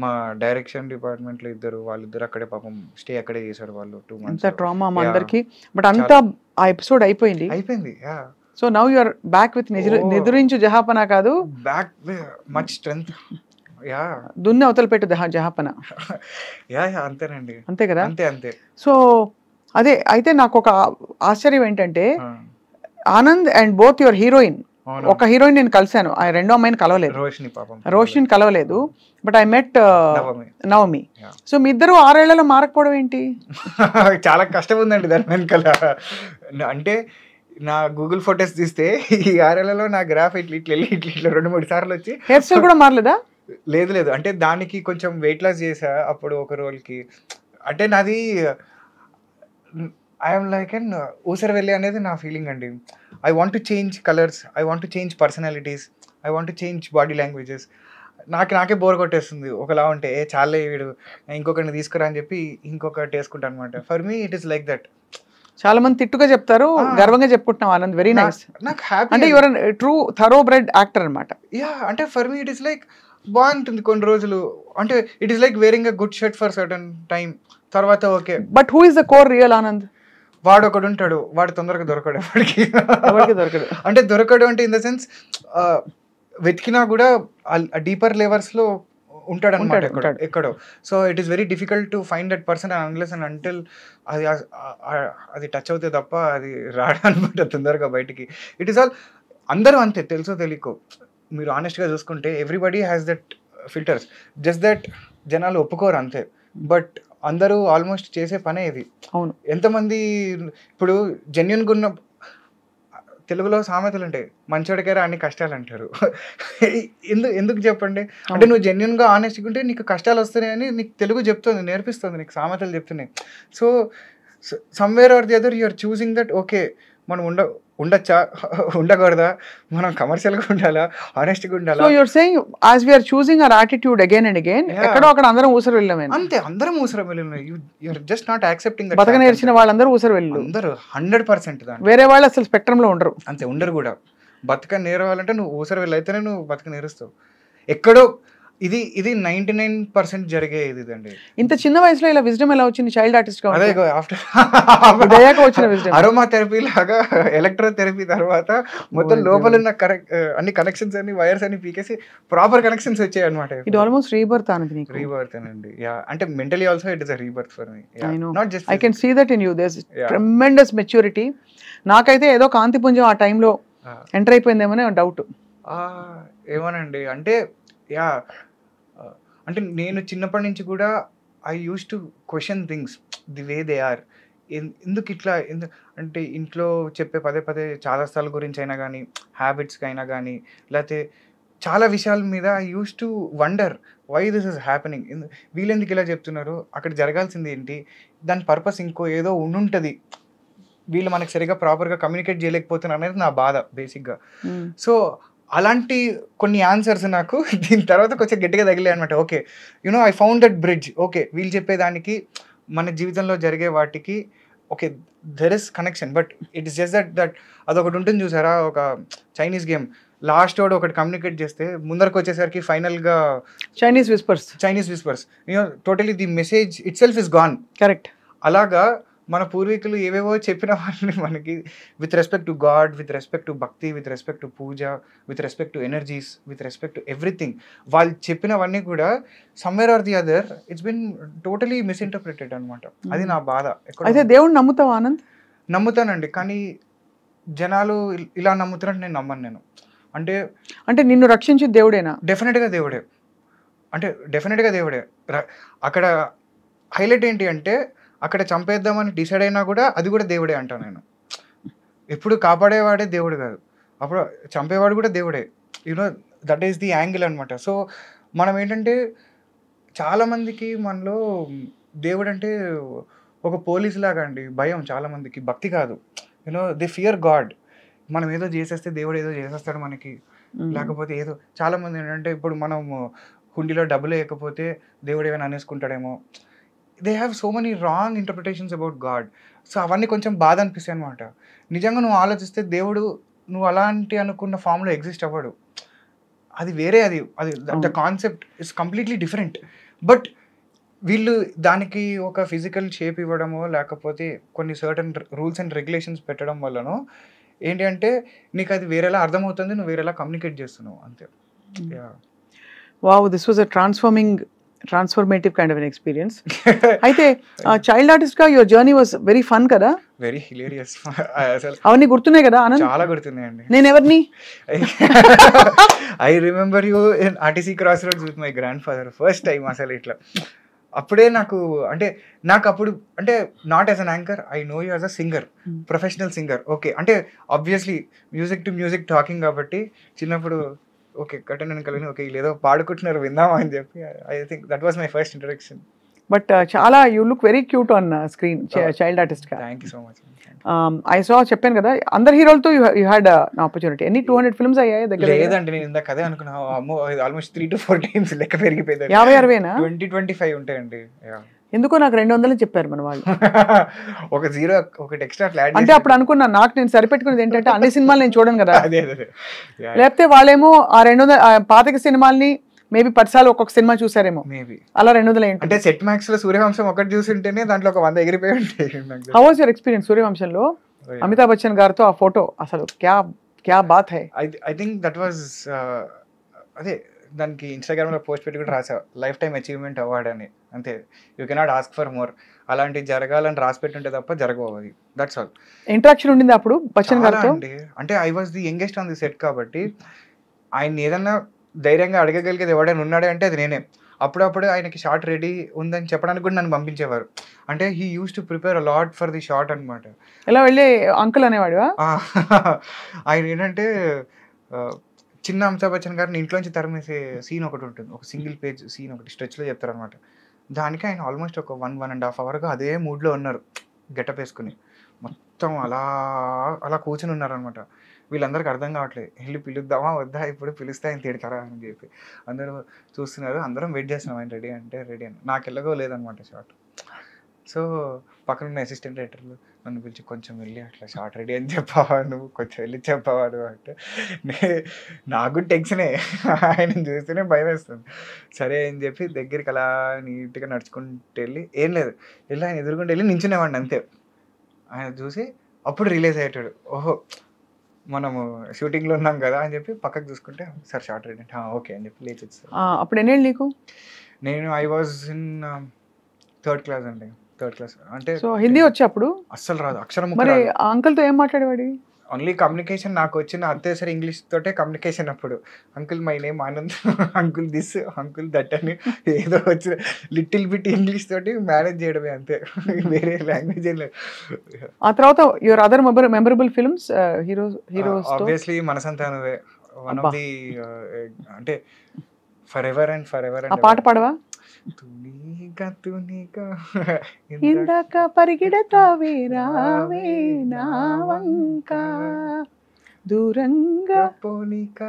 మా డైరెక్షన్ డిపార్ట్మెంట్లో వాళ్ళిద్దరు అక్కడే పాపం స్టే అక్కడే చేశారు వాళ్ళు 2 months. ట్రామా మా అందరికి. బట్ అంతా ఆ ఎపిసోడ్ అయిపోయింది. So now you are back with Nidrinchu Jahapana కాదు, బ్యాక్ మచ్ స్ట్రెంగ్త్. దున్నే అవతల పెట్టు జహాపన. అంతేనండి, అంతే కదా, అంతే. సో అదే అయితే నాకు ఒక ఆశ్చర్యం ఏంటంటే, Anand and both your heroine, ఒక హీరోయిన్ నేను కలిశాను, ఆ రెండో అమ్మాయిని కలవలేదు, రోషిని కలవలేదు, but I met Navami. So మీ ఇద్దరు 6 ఏళ్లలో మారకపోవడం ఏంటి? చాలా కష్టం ఉందండి దాని వెనకాల. అంటే నా గూగుల్ ఫొటోస్ తీస్తే ఈ 6 ఏళ్లలో నా గ్రాఫ్ ఇట్లా 2-3 సార్లు వచ్చి. హెయిర్ స్టైల్ కూడా మారలేదా? లేదు, అంటే దానికి కొంచెం వెయిట్ లాస్ చేసా అప్పుడు ఒక రోల్కి. అంటే నాది ఐఎమ్ లైక్ అండ్ ఊసరవెల్లి అనేది నా ఫీలింగ్ అండి. I want to change colours, I want to change personalities, I want to change body languages. నాకే బోర్ కొట్టేస్తుంది ఒకలా ఉంటే, చాలే వీడు ఇంకొకరిని తీసుకురా అని చెప్పి ఇంకొకటి వేసుకుంటా అనమాట. For me it is like that. చాలా మంది తిట్టుగా చెప్తారు, గర్వంగా చెప్పుకుంటున్నాం ఆనంద్, వెరీ నైస్. నాకు హ్యాపీ, అంటే your true thoroughbred అనమాట. అంటే for me it is like బాగుంటుంది కొన్ని రోజులు. అంటే it is like wearing a good shirt for certain time, తర్వాత okay. But who is the core real Anand? వాడు ఒకడు ఉంటాడు, వాడు తొందరగా దొరకడు ఎవరికి. అంటే దొరకడు అంటే ఇన్ ద సెన్స్ వెతికినా కూడా డీపర్ లెవెల్స్లో ఉంటాడు అనమాట ఎక్కడో. So it is very difficult to find that person unless and until అది టచ్ అవుతే తప్ప అది రాడనమాట తొందరగా బయటికి. ఇట్ ఈస్ ఆల్ అందరూ అంతే, తెలుసో తెలియకో. మీరు ఆనెస్ట్గా చూసుకుంటే everybody has that filters, just that జనాలు ఒప్పుకోరు అంతే. బట్ అందరూ ఆల్మోస్ట్ చేసే పనే ఇది. అవును, ఎంతమంది ఇప్పుడు జెన్యున్గా ఉన్న, తెలుగులో సామెతలు ఉంటాయి, మంచోడికేరా అన్ని కష్టాలు అంటారు. ఎందుకు చెప్పండి? అంటే నువ్వు జెన్యున్గా ఆనెస్ట్గా ఉంటే నీకు కష్టాలు వస్తున్నాయని నీకు తెలుగు చెప్తుంది, నేర్పిస్తుంది, నీకు సామెతలు చెప్తున్నాయి. So somewhere or the other you are choosing that okay మనం ఉండొచ్చా ఉండకూడదా, మనం కమర్షియల్గా ఉండాలా, హానెస్ట్గా సో ఉండాలా, you're saying as we are choosing our attitude again and again, Yeah. ఎక్కడో అక్కడ అందరం ఊసరు వెళ్ళామే. అంతే. అందరం ఊసరం వెళ్ళిన, యూఆర్ జస్ట్ నాట్ యాక్సెప్టింగ్ బతక నేర్చిన వాళ్ళందరూ ఊసరు వెళ్ళు, అందరూ 100% దాంట్లో. వేరే వాళ్ళు అసలు స్పెక్ట్రమ్ లో ఉండరు. అంతే, ఉండరు కూడా. బతక నేరవాలంటే నువ్వు ఊసర వెళ్ళైతేనే నువ్వు బతక నేరుస్తావు. ఎక్కడో ఇది 99% జరిగే ఇదండి. ఇంత చిన్న వయసులో ఇలా విజ్డమ్ ఎలా వచ్చింది చైల్డ్ ఆర్టిస్ట్ గా? అదే ఆఫ్టర్ దయాక వచ్చిన wisdom. అరోమా థెరపీ లాగా ఎలక్ట్రో థెరపీ తర్వాత మొత్తం లోపల ఉన్న అన్ని కనెక్షన్స్ అన్ని వైర్స్ అన్ని పీకేసి ప్రాపర్ కనెక్షన్స్ వచ్చాయి అనమాట. ఇది ఆల్మోస్ట్ రీబర్త్ అన్నది నీకు. రీబర్త్ అండి. యా, అంటే mentally also it is a rebirth for me. I know. Not just I can see that in you. There's Yeah. tremendous maturity. నాకైతే ఏదో కాంతిపుంజం ఆ టైంలో ఎంటర్ అయిపోయిందేమో డౌట్. ఏమోనండి. అంటే యా, అంటే నేను చిన్నప్పటి నుంచి కూడా I use to question things the way they are. ఎందుకు ఇట్లా అంటే ఇంట్లో చెప్పే పదే చాదస్తాల గురించి అయినా కానీ, హ్యాబిట్స్కి అయినా కానీ, లేకపోతే చాలా విషయాల మీద I use to wonder why this is happening. వీళ్ళెందుకు ఇలా చెప్తున్నారు, అక్కడ జరగాల్సింది ఏంటి, దాని పర్పస్ ఇంకో ఏదో ఉండుంటుంది, వీళ్ళు మనకి సరిగా ప్రాపర్గా కమ్యూనికేట్ చేయలేకపోతున్నారు అనేది నా బాధ బేసిక్గా. సో అలాంటి కొన్ని ఆన్సర్స్ నాకు దీని తర్వాత కొంచెం గట్టిగా తగిలే అనమాట. Okay, you know I found that bridge. Okay, వీళ్ళు చెప్పేదానికి మన జీవితంలో జరిగే వాటికి okay there is connection, but it is just that అదొకటి ఉంటుంది చూసారా, ఒక చైనీస్ గేమ్, లాస్ట్ వాడు ఒకటి కమ్యూనికేట్ చేస్తే ముందరకు వచ్చేసరికి ఫైనల్గా Chinese whispers you know totally the message itself is gone. Correct. అలాగా మన పూర్వీకులు ఏవేవో చెప్పిన వాళ్ళని మనకి with respect to God, with respect to bhakti, with respect to puja, with respect to energies, with respect to everything, వాళ్ళు చెప్పినవన్నీ కూడా somewhere or the other it's been totally misinterpreted అనమాట. అది నా బాధ. అయితే దేవుడు నమ్ముతావా ఆనంద్? నమ్ముతానండి, కానీ జనాలు ఇలా నమ్ముతున్నట్టు నేను నమ్మను. నేను అంటే నిన్ను రక్షించి దేవుడేనా? డెఫినెట్గా దేవుడే. అక్కడ హైలైట్ ఏంటి అంటే అక్కడ చంపేద్దామని డిసైడ్ అయినా కూడా అది కూడా దేవుడే అంటాను నేను. ఎప్పుడు కాపాడేవాడే దేవుడు కాదు, అప్పుడు చంపేవాడు కూడా దేవుడే. You know that is the angle అనమాట. సో మనం ఏంటంటే చాలామందికి మనలో దేవుడు అంటే ఒక పోలీస్ లాగా అండి భయం, చాలామందికి భక్తి కాదు. You know they fear God. మనం ఏదో చేసేస్తే దేవుడు ఏదో చేసేస్తాడు మనకి, లేకపోతే ఏదో. చాలామంది ఏంటంటే ఇప్పుడు మనం హుండీలో డబ్బులు వేయకపోతే దేవుడు ఏమైనా అనేసుకుంటాడేమో. They have so many wrong interpretations about God. So అవన్నీ కొంచెం బాధ అనిపిస్తాయి అనమాట. నిజంగా నువ్వు ఆలోచిస్తే దేవుడు నువ్వు అలాంటి అనుకున్న ఫామ్లో ఎగ్జిస్ట్ అవ్వడు. అది వేరే, అది the concept is completely different. But వీళ్ళు దానికి ఒక ఫిజికల్ షేప్ ఇవ్వడమో లేకపోతే కొన్ని సర్టన్ రూల్స్ అండ్ రెగ్యులేషన్స్ పెట్టడం వల్లనో ఏంటి అంటే నీకు అది వేరేలా అర్థమవుతుంది, నువ్వు వేరేలా కమ్యూనికేట్ చేస్తున్నావు అంతే. Wow, this was a transformative kind of an experience. అయితే చైల్డ్ ఆర్టిస్ట్ గా your journey was very fun కదా? Very hilarious. అసలు అవన్నీ గుర్తున్నాయి కదా ఆనంద్? చాలా గుర్తున్నాయండి. నేను ఎవరిని I remember you in RTC crossroads with my grandfather first time. అసలు ఇట్లా అప్పుడే నాకు అప్పుడు అంటే not as an anchor, I know you as a singer, professional singer. Okay, అంటే obviously music to music talking కాబట్టి చిన్నప్పుడు okay కట్టెన్ కలిగిన ఓకే ఏదో పాడుకుంటున్నారు విందామా అని చెప్పి I think that was my first introduction. But చాలా you look very cute on screen child artist గా. Thank you so much. I saw, చెప్పాను కదా అందరు హీరోలతో యూ హ్యాడ్ ఆపర్చునిటీ. ఎన్ని 200 ఫిల్మ్స్ అయ్యాయి దగ్గర? లేదండి, నేను ఇందాక అదే అనుకున్నా. అమ్మో, ఆల్మోస్ట్ 3 to 4 times లెక్క పెరిగిపోయింది. 50-60 20-25 ఉంటాయండి. ఎందుకో నాకు 200 చెప్పారు మన వాళ్ళు. ఒక జీరో ఒకటి ఎక్స్ట్రా ఫ్లాట్. అంటే అప్పుడు అనుకున్నా నేను సరిపెట్టుకునేది ఏంటంటే అన్ని సినిమాలు నేను చూడను కదా, అదే లేకపోతే వాళ్ళేమో ఆ 200 పాతిక సినిమాల్ని మేబీ 10 సార్లు ఒక్కొక్క సినిమా చూసారేమో, మేబీ అలా 200 ఏంటి. అంటే సెట్ మ్యాక్స్ లో సూర్యవంశం ఒకటి చూసింటేనే దాంట్లో ఒక 100 ఎగిరిపోయి ఉంటాయి. హౌ వాజ్ యువర్ ఎక్స్పీరియన్స్ సూర్యవంశంలో అమితాబ్ బచ్చన్ గారితో ఆ ఫోటో? అసలు క్యా బాత్ హై. ఐ థింక్ దట్ వాజ్ అదే దానికి ఇన్స్టాగ్రామ్ లో పోస్ట్ పెట్టి కూడా రాసా, లైఫ్ టైమ్ అచీవ్మెంట్ అవార్డ్ అని. అంతే, you cannot ask for more. అలాంటివి జరగాలని రాసి పెట్టుంటే తప్ప జరగవు అది. That's all. ఇంటరాక్షన్ ఉండింది అప్పుడు బచ్చన్ గారితో? అంటే I was the youngest on the set కాబట్టి ఆయన ఏదన్నా ధైర్యంగా అడగగలిగేది ఎవడైనా ఉన్నాడే అంటే అది నేనే. అప్పుడప్పుడు ఆయనకి షార్ట్ రెడీ ఉందని చెప్పడానికి కూడా నన్ను పంపించేవారు. అంటే he use to prepare a lot for the short అనమాట. ఎలా వెళ్ళి అంకుల్ అనేవాడు ఆయన ఏంటంటే చిన్న అమితాబ్ బచ్చన్ గారిని ఇంట్లోంచి తరిమేసే సీన్ ఒకటి ఉంటుంది, ఒక సింగిల్ పేజ్ సీన్ ఒకటి స్ట్రెచ్లో చెప్తారనమాట. దానికి ఆయన ఆల్మోస్ట్ ఒక 1.5 hours అదే మూడ్లో ఉన్నారు, గెటప్ వేసుకుని. మొత్తం అలా అలా కూర్చుని ఉన్నారనమాట. వీళ్ళందరికీ అర్థం కావట్లేదు, వెళ్ళి పిలుద్దామా వద్దా, ఇప్పుడు పిలిస్తే ఆయన తిడతారా అని చెప్పి అందరూ చూస్తున్నారు. అందరం వెయిట్ చేస్తున్నాం ఆయన రెడీ అంటే రెడీ అని. నాకు ఎలాగో లేదనమాట షార్ట్. సో పక్కన ఉన్న అసిస్టెంట్ రైటర్లు నన్ను పిలిచి కొంచెం వెళ్ళి అట్లా షార్ట్ రెడీ అని చెప్పావా నువ్వు, కొంచెం వెళ్ళి చెప్పావా నువ్వు అంటే నాకు టెన్షనే, ఆయన చూస్తేనే భయం వేస్తుంది. సరే అని చెప్పి దగ్గరికి అలా నీట్గా నడుచుకుంటూ వెళ్ళి, ఏం లేదు వెళ్ళి ఆయన ఎదురుకుంటూ వెళ్ళి నించునేవాడిని అంతే. ఆయన చూసి అప్పుడు రిలీజ్ అయ్యేటాడు, ఓహో మనము షూటింగ్లో ఉన్నాం కదా అని చెప్పి పక్కకు చూసుకుంటే సార్ షార్ట్ రెడీ అంటే ఓకే అని చెప్పి లేచి వచ్చాను. అప్పుడు ఎన్నేళ్ళు నీకు? నేను I was in third class అండి, థర్డ్ క్లాస్. అంటే సో హిందీ వచ్చి అప్పుడు అస్సలు రాదు, అక్షరం మరి అంకుల్తో ఏం మాట్లాడేవాడి? ఓన్లీ కమ్యూనికేషన్ నాకు వచ్చిన అంతే సార్, ఇంగ్లీష్ తోటే కమ్యూనికేషన్. అప్పుడు uncle my name Anand, uncle this, uncle that అని ఏదో వచ్చిన లిటిల్ బిట్ ఇంగ్లీష్ తోటి మేనేజ్ చేయడమే అంతే, వేరే లాంగ్వేజ్ ఏం లేదు. ఆ తర్వాత your other memorable films heroes obviously మనసంతా నువ్వే వన్ ఆఫ్ ది, అంటే for ever and for ever. ఆ పాట పాడవా? ఇందాక పరిగెడతావే రావే నా వంక, దూరంగా పోనీక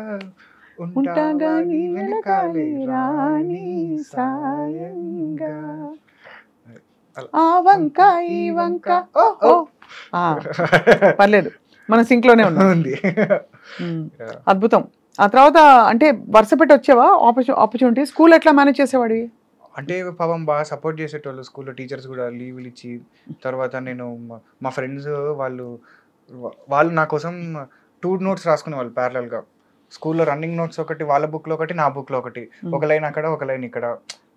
ఉంటాగా నీ వెనకాలే రాని సాయంగా, ఆ వంక ఈ వంక. పర్లేదు, మన సింక్ లోనే ఉంది. అద్భుతం. ఆ తర్వాత అంటే వరుస పెట్టి వచ్చావా ఆపర్చునిటీ? స్కూల్ ఎట్లా మేనేజ్ చేసేవాడివి? అంటే పాపం బాగా సపోర్ట్ చేసేటోళ్ళు స్కూల్లో, టీచర్స్ కూడా లీవ్లు ఇచ్చి. తర్వాత నేను మా ఫ్రెండ్స్ వాళ్ళు నా కోసం 2 నోట్స్ రాసుకునేవాళ్ళు ప్యారలల్గా. స్కూల్లో రన్నింగ్ నోట్స్ ఒకటి వాళ్ళ బుక్లో ఒకటి, నా బుక్లో ఒకటి, ఒక లైన్ అక్కడ ఒక లైన్ ఇక్కడ.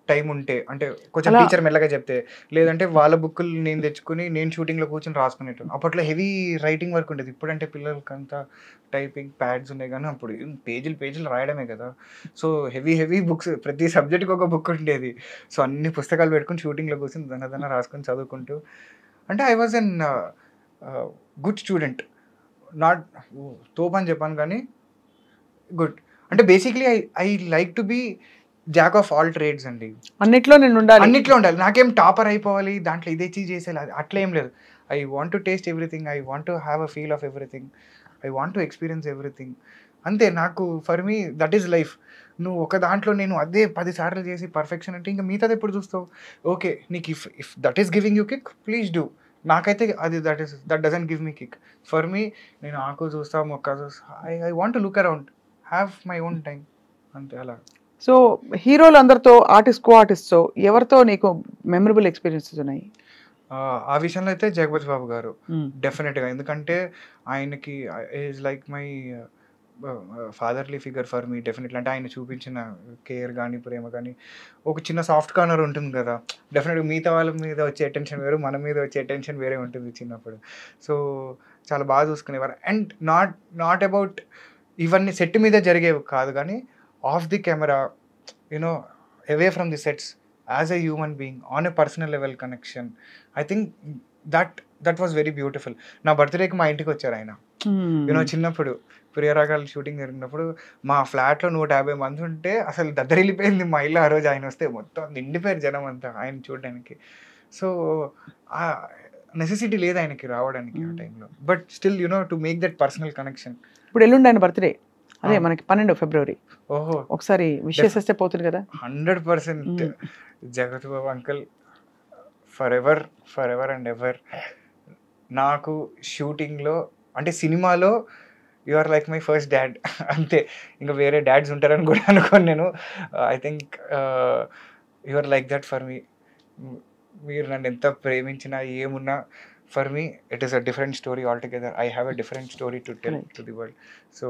టైం ఉంటే అంటే కొంచెం టీచర్ మెల్లగా చెప్తే, లేదంటే వాళ్ళ బుక్కులు నేను తెచ్చుకుని నేను షూటింగ్లో కూర్చొని రాసుకునేటాను. అప్పట్లో హెవీ రైటింగ్ వర్క్ ఉండేది. ఇప్పుడంటే పిల్లలకంతా టైపింగ్ ప్యాడ్స్ ఉన్నాయి, కానీ అప్పుడు పేజీలు రాయడమే కదా. సో హెవీ బుక్స్, ప్రతి సబ్జెక్ట్కి ఒక బుక్ ఉండేది. సో అన్ని పుస్తకాలు పెట్టుకుని షూటింగ్లో కూర్చొని దన్న రాసుకొని చదువుకుంటూ. అంటే I was an good student, not తోప్ అని చెప్పాను కానీ గుడ్. అంటే basically I like to be jack of all trades అండి. అన్నిట్లో నేను ఉండాలి, అన్నిట్లో ఉండాలి. నాకేం టాపర్ అయిపోవాలి, దాంట్లో ఇదే చీజ్ చేసేయాలి అట్లా ఏం లేదు. I want to taste everything, I want to have a feel of everything, I want to experience everything. అంతే. నాకు for me that is life. నువ్వు ఒక దాంట్లో నేను అదే 10 సార్లు చేసి పర్ఫెక్షన్ అంటే ఇంకా మిగతాది ఎప్పుడు చూస్తావు? ఓకే, నీకు if that is giving you kick, please do. నాకైతే అది that doesn't give me kick. For me నేను ఆకు చూస్తా, మొక్క చూస్తా, I want to look around, have my own time, అంతే. అలా. సో హీరోలు అందరితో, కో ఆర్టిస్ట్తో ఎవరితో నీకు మెమరబుల్ ఎక్స్పీరియన్సెస్ ఉన్నాయి? ఆ విషయంలో అయితే జగపతి బాబు గారు డెఫినెట్గా. ఎందుకంటే ఆయనకి is like my fatherly figure for me definitely. అంటే ఆయన చూపించిన కేర్ కానీ ప్రేమ కానీ, ఒక చిన్న సాఫ్ట్ కార్నర్ ఉంటుంది కదా డెఫినెట్గా. మిగతా వాళ్ళ మీద వచ్చే అటెన్షన్ వేరు, మన మీద వచ్చే అటెన్షన్ వేరే ఉంటుంది చిన్నప్పుడు. సో చాలా బాగా చూసుకునేవారు. అండ్ నాట్ అబౌట్ ఇవన్నీ సెట్ మీద జరిగేవి కాదు, కానీ of the camera, you know, away from the sets, as a human being, on a personal level connection. I think that was very beautiful. నా బర్త్డేకి మా ఇంటికి వచ్చారు ఆయన. యూనో చిన్నప్పుడు ప్రియరాగాలు షూటింగ్ జరిగినప్పుడు మా ఫ్లాట్లో 150 మంది ఉంటే అసలు దద్దరిల్లిపోయింది మా ఇల్లు. ఆ రోజు ఆయన వస్తే మొత్తం నిండిపోయారు జనం అంతా ఆయన చూడడానికి. సో ఆ నెసెసిటీ లేదు ఆయనకి రావడానికి ఆ టైంలో, but still you know to make that personal connection. ఇప్పుడు ఎల్లుండి ఆయన బర్త్డే, అదే మనకి 12 ఫిబ్రవరి. ఓహో, ఒకసారి విష్ చేసేస్తే పోతుంది కదా. 100% Jagath Babu uncle for ever and ever. నాకు షూటింగ్లో అంటే సినిమాలో you are like my first dad, అంతే. ఇంకా వేరే డాడ్స్ ఉంటారని కూడా అనుకోను నేను. I think you are like that for me. మీరు నన్ను ఎంత ప్రేమించినా ఏమున్నా, for me it is a different story all together. I have a different story to tell to the world. So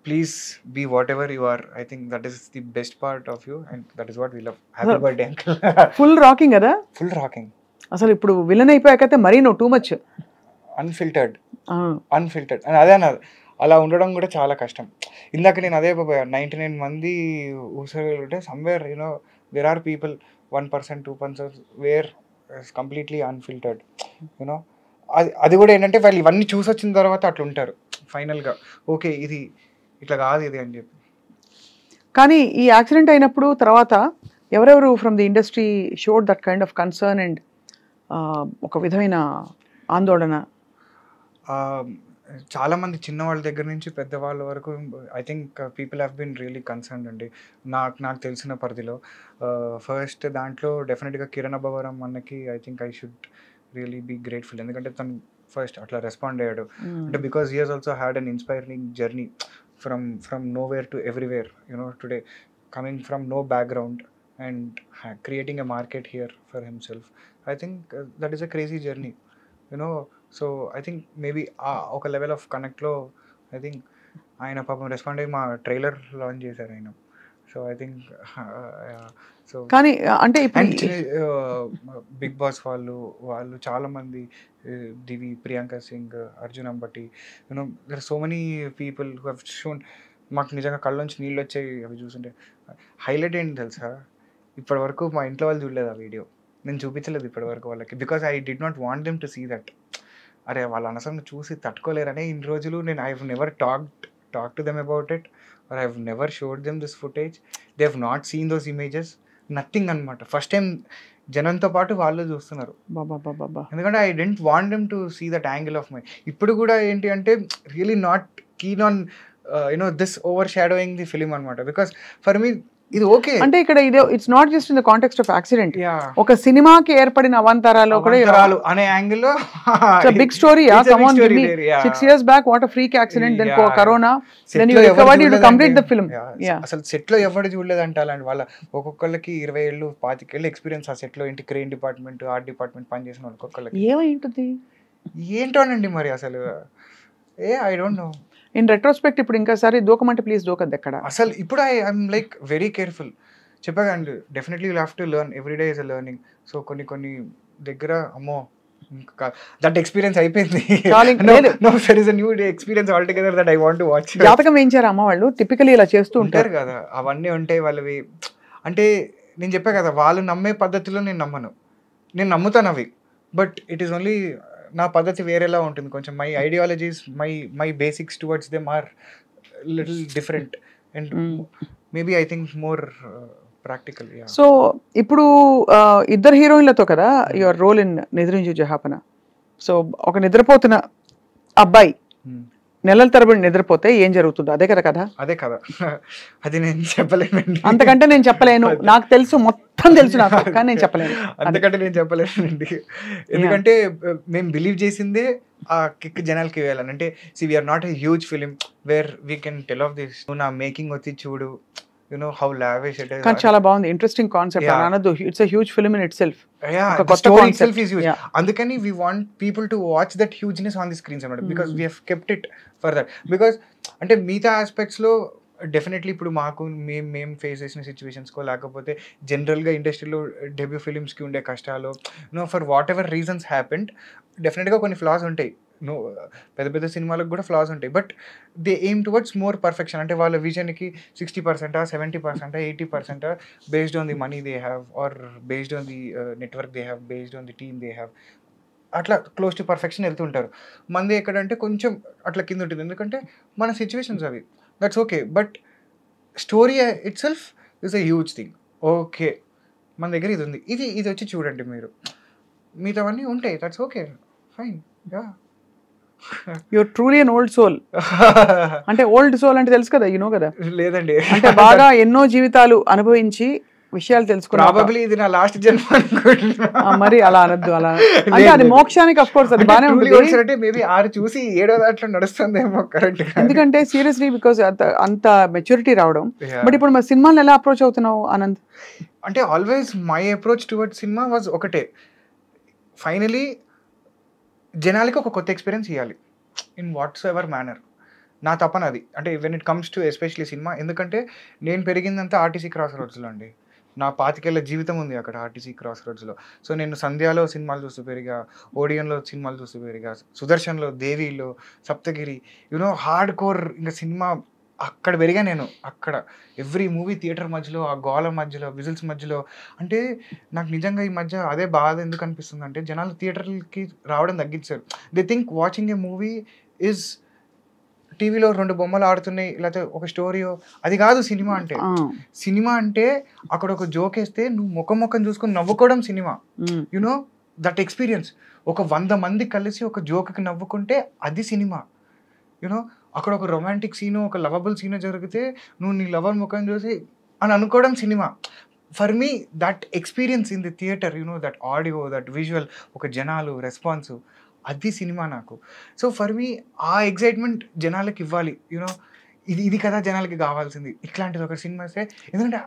please be whatever you are. I think that is the best part of you and that is what we love. Happy birthday uncle. Full rocking కదా? Full rocking. అసలు ఇప్పుడు villain అయిపోయాకైతే మరీ too much unfiltered. And అదే అన్నది, అలా ఉండడం కూడా చాలా కష్టం. ఇందాక నేను అదే 99 మంది ఊసలు ఉంటే somewhere you know there are people 1%, 2% where completely unfiltered. You know అది కూడా ఏంటంటే వాళ్ళు ఇవన్నీ చూసి వచ్చిన తర్వాత అట్లా ఉంటారు ఫైనల్గా. ఓకే, ఇది ఇట్లా కాదు ఇది అని చెప్పి. కానీ ఈ యాక్సిడెంట్ అయినప్పుడు తర్వాత ఎవరెవరు from the industry showed that kind of concern and ఒక విధమైన ఆందోళన? చాలా మంది చిన్నవాళ్ళ దగ్గర నుంచి పెద్దవాళ్ళ వరకు I think people have been really concerned అండి. నాకు తెలిసిన పరిధిలో ఫస్ట్ దాంట్లో డెఫినెట్గా కిరణ్ అబ్బవరం అన్నకి I think I should really be grateful. ఎందుకంటే తను ఫస్ట్ అట్లా రెస్పాండ్ అయ్యాడు. అంటే because he he's also had an inspiring journey from nowhere to everywhere, today coming from no background and creating a market here for himself. I think that is a crazy journey. So I think maybe ఒక level of కనెక్ట్లో I think ఆయన పాపం respond అయ్యి మా trailer launch చేశారు ఆయన. So I think so కానీ అంటే బిగ్ బాస్ వాళ్ళు చాలామంది, Divi, Priyanka Singh, Arjun Ambati, there so many people who have shown. మాకు నిజంగా కళ్ళలోంచి నీళ్ళు వచ్చాయి అవి చూస్తుంటే. హైలైట్ ఏంటి తెలుసా, ఇప్పటి వరకు మా ఇంట్లో వాళ్ళు చూడలేదు ఆ వీడియో. నేను చూపించలేదు ఇప్పటివరకు వాళ్ళకి, because I did not want them to see that. అరే వాళ్ళ అనవసరంగా చూసి తట్టుకోలేరనే ఇన్ని రోజులు నేను I have never talk to them about it, or I have never showed them this footage. They have not seen those images, nothing అనమాట. First time జనంతో పాటు వాళ్ళు చూస్తున్నారు. ఎందుకంటే I didn't want them to see that angle of my. ఇప్పుడు కూడా ఏంటి అంటే really not keen on this overshadowing the film అనమాట. బికాస్ ఫర్ మీ ఇది ఓకే. అంటే ఇక్కడ ఇది it's not just in the context of accident, ఒక సినిమాకి ఏర్పడిన అవాంతరాలు కూడా అనే యాంగిల్ లో big story. Come on, give me 6 years back what a freak accident, then corona, then you recovered, you complete the film. అసలు సెట్ లో ఎవరు చూడలేదంట. అలాంటి వాళ్ళ ఒక్కొక్కళ్ళకి 20 ఏళ్ళు 25 ఏళ్ళు ఎక్స్పీరియన్స్ ఆ సెట్ లో. ఏంటి క్రెయిన్ డిపార్ట్మెంట్, ఆర్ట్ డిపార్ట్మెంట్ పనిచేసిన వాళ్ళు ఒక్కొక్కళ్ళకి ఏమైంటుంది ఏంటోనండి మరి అసలు I don't know. In retrospect ఇప్పుడు ఇంకాసారి దూకమంటే ప్లీజ్ దూకద్దు ఎక్కడ అసలు. ఇప్పుడు ఐఎమ్ లైక్ వెరీ కేర్ఫుల్. చెప్పాకండి, definitely you have to learn, every day is a learning. So కొన్ని దగ్గర అమ్మో దట్ ఎక్స్పీరియన్స్ అయిపోయింది. There is a new experience all together that I want to watch. జాతకం వేయించారు అమ్మ వాళ్ళు, టిపికలీ ఇలా చేస్తూ ఉంటారు కదా. అవన్నీ ఉంటాయి వాళ్ళవి. అంటే నేను చెప్పా కదా, వాళ్ళు నమ్మే పద్ధతిలో నేను నమ్మను. నేను నమ్ముతాను అవి, బట్ ఇట్ ఈస్ ఓన్లీ నా పద్ధతి వేరేలా ఉంటుంది కొంచెం. My ideologies, my basics towards them are little different and maybe I think more practical. So ఇప్పుడు ఇద్దరు హీరోయిన్లతో కదా your role in Nidrinchu Jahapana. So ఒక నిద్రపోతున్న అబ్బాయి నెలల తరబడి నిద్రపోతే ఏం జరుగుతుందో అదే కదా కథ. అదే కదా, అది నేను చెప్పలేనండి. అంతకంటే నేను చెప్పలేను, నాకు తెలుసు, మొత్తం తెలుసు నాకు, కానీ నేను చెప్పలేను. అంతకంటే నేను చెప్పలేనండి. ఎందుకంటే మేము బిలీవ్ చేసిందే ఆ కిక్ జనాలకి వేయాలని. అంటే we're not a huge film where we can tell of this. నా మేకింగ్ వచ్చి చూడు, how lavish it is. కానీ చాలా బాగుంది, ఇంట్రెస్టింగ్ కాన్సెప్ట్. అనదు it's a huge film in itself. The story itself is huge. అందుకని we want people to watch that hugeness on the screens అన్నమాట, because we have kept it for that. because అంటే మిగతా aspects లో definitely ఇప్పుడు మాకు మేము face చేసిన సిచ్యువేషన్స్కో లేకపోతే జనరల్గా ఇండస్ట్రీలో డెబ్యూ ఫిలిమ్స్కి ఉండే కష్టాలు, for whatever reasons happened, డెఫినెట్గా కొన్ని ఫ్లాస్ ఉంటాయి. పెద్ద సినిమాలకు కూడా ఫ్లాస్ ఉంటాయి, but they aim towards more perfection. అంటే వాళ్ళ విజన్కి 60%, 70%, 80% based on the money they have, or based on the network they have, based on the team they have. అట్లా క్లోజ్ టు పర్ఫెక్షన్ వెళ్తుంటారు. మంది ఎక్కడంటే కొంచెం అట్లా కింద ఉంటుంది, ఎందుకంటే మన సిచ్యువేషన్స్ అవి. That's okay, but story it self is a huge thing. Okay, మన దగ్గర ఇది ఉంది, ఇది వచ్చి చూడండి మీరు, మిగతావన్నీ ఉంటాయి, that's okay, fine. You're truly an old soul. అంటే ఓల్డ్ సోల్ అంటే తెలుసు కదా, యూనో కదా. లేదండి, అంటే బాగా ఎన్నో జీవితాలు అనుభవించి విషయాలు తెలుసుకున్నా. ప్రాబబ్లీ ఇది నా లాస్ట్ జన్మ అనుకుంటున్నా. మరి అలా అనద్దు, అలా అంటే అది మోక్షానికి ఆఫ్ కోర్స్ అది బానే ఉంటుంది. అంటే మేబీ 6 చూసి 7వ దాంట్లో నడుస్తుందేమో కరెక్ట్. ఎందుకంటే సీరియస్లీ బికాస్ అంత మెచ్యూరిటీ రావడం. బట్ ఇప్పుడు మన సినిమాలను ఎలా అప్రోచ్ అవుతున్నావు ఆనంద్? అంటే always my approach towards cinema was ఒకటే, ఫైనలీ జనాలకి ఒక కొత్త ఎక్స్పీరియన్స్ ఇవ్వాలి ఇన్ వాట్స్ ఎవర్ మేనర్. నా తపన అది. అంటే when it comes to especially cinema, ఎందుకంటే నేను పెరిగిందంతా ఆర్టీసీ క్రాస్ రోడ్స్లో అండి. నా 25 ఏళ్ల జీవితం ఉంది అక్కడ ఆర్టీసీ క్రాస్ రోడ్స్లో. సో నేను సంధ్యాలో సినిమాలు చూస్తూ పెరిగా, ఓడియన్లో సినిమాలు చూస్తూ పెరిగా, సుదర్శన్లో, దేవిలో, సప్తగిరి, హార్డ్ కోర్ ఇంకా సినిమా అక్కడ పెరిగా నేను. అక్కడ ఎవ్రీ మూవీ థియేటర్ మధ్యలో, ఆ గోల మధ్యలో, విజిల్స్ మధ్యలో. అంటే నాకు నిజంగా ఈ మధ్య అదే బాధ ఎందుకు అనిపిస్తుంది అంటే, జనాలు థియేటర్కి రావడం తగ్గించారు. They think watching a movie is టీవీలో 2 బొమ్మలు ఆడుతున్నాయి, లేకపోతే ఒక స్టోరీయో, అది కాదు సినిమా అంటే. సినిమా అంటే అక్కడ ఒక జోక్ వేస్తే నువ్వు ముఖం చూసుకొని నవ్వుకోవడం సినిమా. That experience. ఒక 100 మంది కలిసి ఒక జోక్కి నవ్వుకుంటే అది సినిమా. యూనో అక్కడ ఒక రొమాంటిక్ సీను, ఒక లవబుల్ సీను జరిగితే నువ్వు నీ లవర్ ముఖం చూసి అని అనుకోవడం cinema. For me that experience in the theatre, that audio, that visual, ఒక జనాలు రెస్పాన్స్, అది సినిమా నాకు. సో ఫర్ మీ ఆ ఎగ్జైట్మెంట్ జనాలకి ఇవ్వాలి. ఇది కదా జనాలకి కావాల్సింది, ఇట్లాంటిది ఒక సినిమా వస్తే. ఎందుకంటే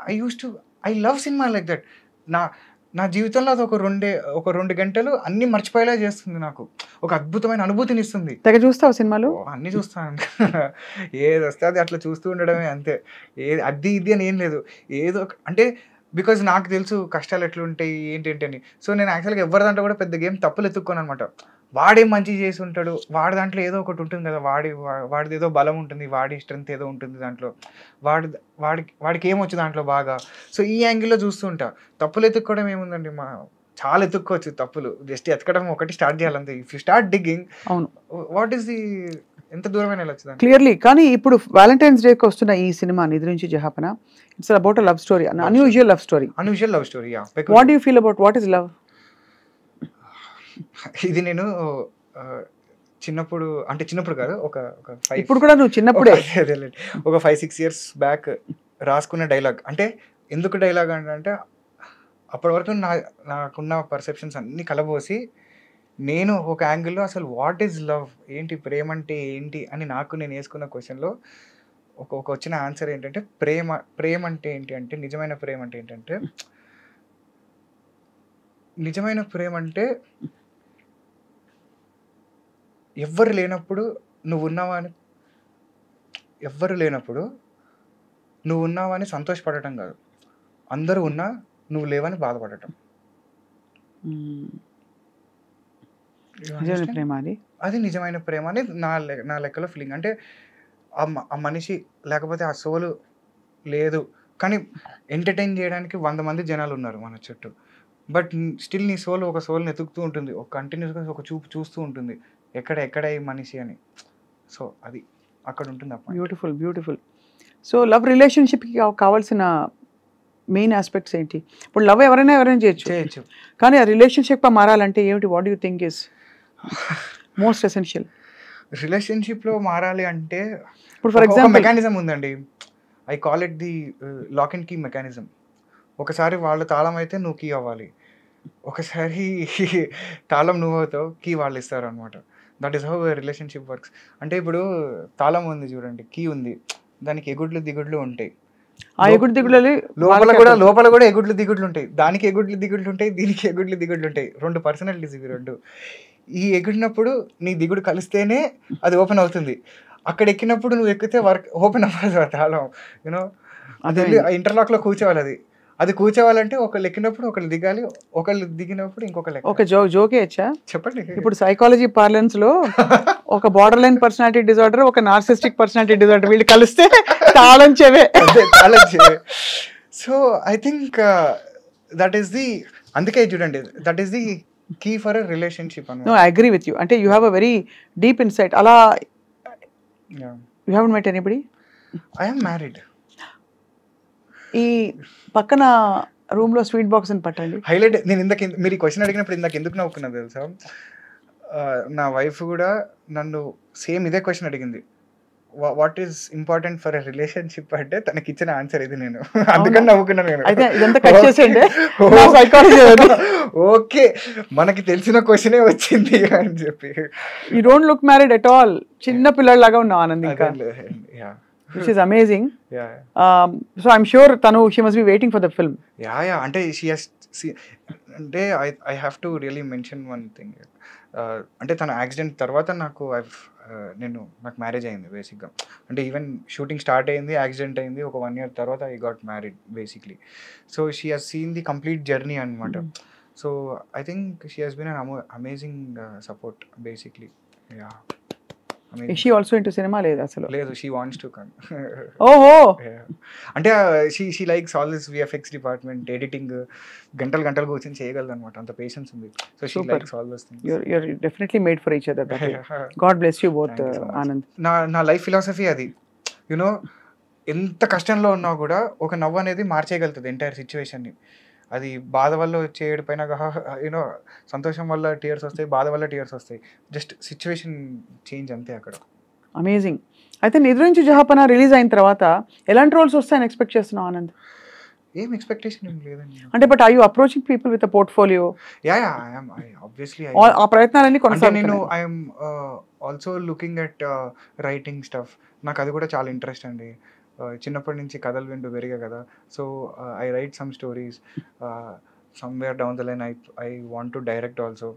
I love cinema like that. నా జీవితంలో అది ఒక 2 గంటలు అన్నీ మర్చిపోయేలా చేస్తుంది, నాకు ఒక అద్భుతమైన అనుభూతిని ఇస్తుంది. తెగ చూస్తావు సినిమాలు? అన్నీ చూస్తాను. ఏది వస్తే అది అట్లా చూస్తూ ఉండడమే అంతే. అది ఇది అని ఏం లేదు. ఏదో అంటే బికాజ్ నాకు తెలుసు కష్టాలు ఎట్లుంటాయి ఏంటి అని. సో నేను యాక్చువల్గా ఎవరి దాంట్లో కూడా పెద్ద గేమ్ తప్పులు ఎత్తుక్కోను అనమాట. వాడేం మంచి చేసి ఉంటాడు, వాడి దాంట్లో ఏదో ఒకటి ఉంటుంది కదా, వాడిది ఏదో బలం ఉంటుంది, వాడి స్ట్రెంత్ ఏదో ఉంటుంది దాంట్లో, వాడికి ఏమొచ్చు దాంట్లో బాగా. సో ఈ యాంగిల్లో చూస్తూ ఉంటా. తప్పులు ఎత్తుక్కోవడం ఏముందండి, చాలా ఎత్తుక్కోవచ్చు తప్పులు. జస్ట్ ఎతకడం ఒకటి స్టార్ట్ చేయాలంతే. ఇఫ్ యూ స్టార్ట్ డిగ్గింగ్, అవును, వాట్ ఈస్ ది ఎంత దూరమైన వెళ్ళొచ్చు క్లియర్లీ. కానీ ఇప్పుడు వ్యాలంటైన్స్ డేకి వస్తున్న ఈ cinema Nidrinchi Jahapana, it's about a love story, unusual love story. Unusual love story. What do you feel about what is love? ఇది నేను చిన్నప్పుడు, అంటే చిన్నప్పుడు కాదు, ఇప్పుడు కూడా నువ్వు చిన్నప్పుడే ఒక 5-6 years బ్యాక్ రాసుకున్న డైలాగ్. అంటే ఎందుకు డైలాగ్ అంటే అప్పటి వరకు నాకున్న పర్సెప్షన్స్ అన్నీ కలబోసి నేను ఒక యాంగిల్లో అసలు వాట్ ఈజ్ లవ్, ఏంటి ప్రేమ అంటే ఏంటి అని నాకు నేను వేసుకున్న క్వశ్చన్లో ఒక వచ్చిన ఆన్సర్ ఏంటంటే ప్రేమ అంటే ఏంటి అంటే, నిజమైన ప్రేమ అంటే ఏంటంటే, నిజమైన ప్రేమ అంటే ఎవ్వరు లేనప్పుడు నువ్వు ఉన్నావా అని సంతోషపడటం కాదు, అందరూ ఉన్నా నువ్వు లేవని బాధపడటం. అది నిజమైన ప్రేమ అని నా లెక్కలో ఫీలింగ్. అంటే ఆ మనిషి లేకపోతే ఆ సోలు లేదు, కానీ ఎంటర్టైన్ చేయడానికి 100 మంది జనాలు ఉన్నారు మన చుట్టూ, బట్ స్టిల్ నీ ఒక సోల్ని ఎతుకుతూ ఉంటుంది, ఒక కంటిన్యూస్గా ఒక చూపు చూస్తూ ఉంటుంది, ఎక్కడ ఈ మనిషి అని. సో అది అక్కడ ఉంటుంది. Beautiful beautiful. సో లవ్ రిలేషన్షిప్కి కావాల్సిన మెయిన్ ఆస్పెక్ట్స్ ఏంటి? ఇప్పుడు లవ్ ఎవరైనా చేయొచ్చు, కానీ ఆ రిలేషన్షిప్ మారాలంటే ఏమిటి? What you think is most essential? రిలేషన్షిప్లో మారాలి అంటే ఇప్పుడు ఫర్ ఎగ్జాంపుల్ మెకానిజం ఉందండి, I call it the lock and key mechanism. ఒకసారి వాళ్ళు తాళం అయితే నువ్వు కీ అవ్వాలి, ఒకసారి తాళం నువ్వు అవుతావు, కీ వాళ్ళు ఇస్తారు అనమాట. That is how relationship works. అంటే ఇప్పుడు తాళం ఉంది చూడండి, కీ ఉంది, దానికి ఎగుడ్లు దిగుడ్లు ఉంటాయి. ఆ ఎగుడు దిగుడ్లు లోపల కూడా ఎగుడ్లు దిగుడ్లు ఉంటాయి, దానికి ఎగుడ్లు దిగుడ్లు ఉంటాయి, దీనికి ఎగుడ్లు దిగుడ్లు ఉంటాయి. 2 పర్సనాలిటీస్ ఇవి 2. ఈ ఎగిడినప్పుడు నీ దిగుడు కలిస్తేనే అది ఓపెన్ అవుతుంది. అక్కడ ఎక్కినప్పుడు నువ్వు ఎక్కితే ఓపెన్ అవ్వదు తాళం. అది ఇంటర్లాక్లో కూర్చోవాలి. అది కూర్చోవాలంటే ఒకళ్ళు ఎక్కినప్పుడు ఒకళ్ళు దిగాలి, ఒకళ్ళు దిగినప్పుడు ఇంకొకళ్ళు. ఒక జోకే వచ్చా చెప్పండి. ఇప్పుడు సైకాలజీ పార్లెన్స్ లో ఒక బార్డర్ లైన్ పర్సనాలిటీ డిజార్డర్, ఒక నార్సిస్టిక్ పర్సనాలిటీ డిజార్డర్, వీళ్ళు కలిస్తే తాళం చెవే. So I think that is the, అందుకే చూడండి, that is the key for a relationship. No, I agree with you. అంటే you have a very deep insight. అలా you haven't met anybody? I am married. ఈ పక్కన room లో sweet box అని పట్టండి. Highlight. నేను మీరు ఈ క్వశ్చన్ అడిగినప్పుడు ఎందుకు నవ్వుకున్నా తెలుసా? నా వైఫ్ కూడా నన్ను సేమ్ ఇదే క్వశ్చన్ అడిగింది, what is important for a relationship అంటే తనకి ఇచ్చిన ఆన్సర్ ఇది. నేను అందుకని నవ్వుకున్నాను. నేను ఓకే, మనకి తెలిసిన క్వశ్చనే వచ్చింది అని చెప్పి. You don't look married at all. చిన్న పిల్లలాగా ఉన్నావు ఆనంద్. ఇంకా which is amazing. So I'm sure she must be waiting for the film. అంటే అంటే I have to really mention one thing. అంటే తన యాక్సిడెంట్ తర్వాత నాకు మ్యారేజ్ అయింది బేసిక్గా. అంటే ఈవెన్ షూటింగ్ స్టార్ట్ అయింది, యాక్సిడెంట్ అయింది, ఒక 1 year తర్వాత I got married basically. So she has seen the complete journey అనమాట. So I think she has been an amazing support basically. Is she also into cinema? లేదు, she wants to come. Oh. అంటే she likes all this VFX department, editing, గంటలు కూర్చొని చేయగలదు అనమాట, అంత patience ఉంది. So she likes all those things. You're definitely made for each other. God bless you both, Anand. నా life philosophy అది. ఎంత కష్టంలో ఉన్నా కూడా ఒక నవ్వు అనేది మార్చేయగలుగుతుంది ఎంటైర్ సిచ్యువేషన్ని. అది బాధ వల్ల వచ్చే ఏడుపైన యూనో సంతోషం వల్ల టీయర్స్ వస్తాయి, బాధ వల్ల టీయర్స్ వస్తాయి. జస్ట్ సిచ్యువేషన్ చేంజ్ అంతే అక్కడ. అమేజింగ్. అయితే నిద్రించి జహాపన రిలీజ్ అయిన తర్వాత ఎలాంటి రోల్స్ వస్తాయని ఎక్స్పెక్ట్ చేస్తున్నావు ఆనంద్? ఏం ఎక్స్పెక్టేషన్ ఏం లేదండి. అంటే but I you approaching people with a portfolio? Obviously ఆ ప్రయత్నాలన్నీ అంటే నేను కొనసాగుతున్నాయి. I'm also looking at writing stuff. నాకు అది కూడా చాలా ఇంట్రెస్ట్ అండి. చిన్నప్పటి నుంచి కథలు వింటూ పెరిగా కదా. So I write some stories. Somewhere down the line I want to direct also.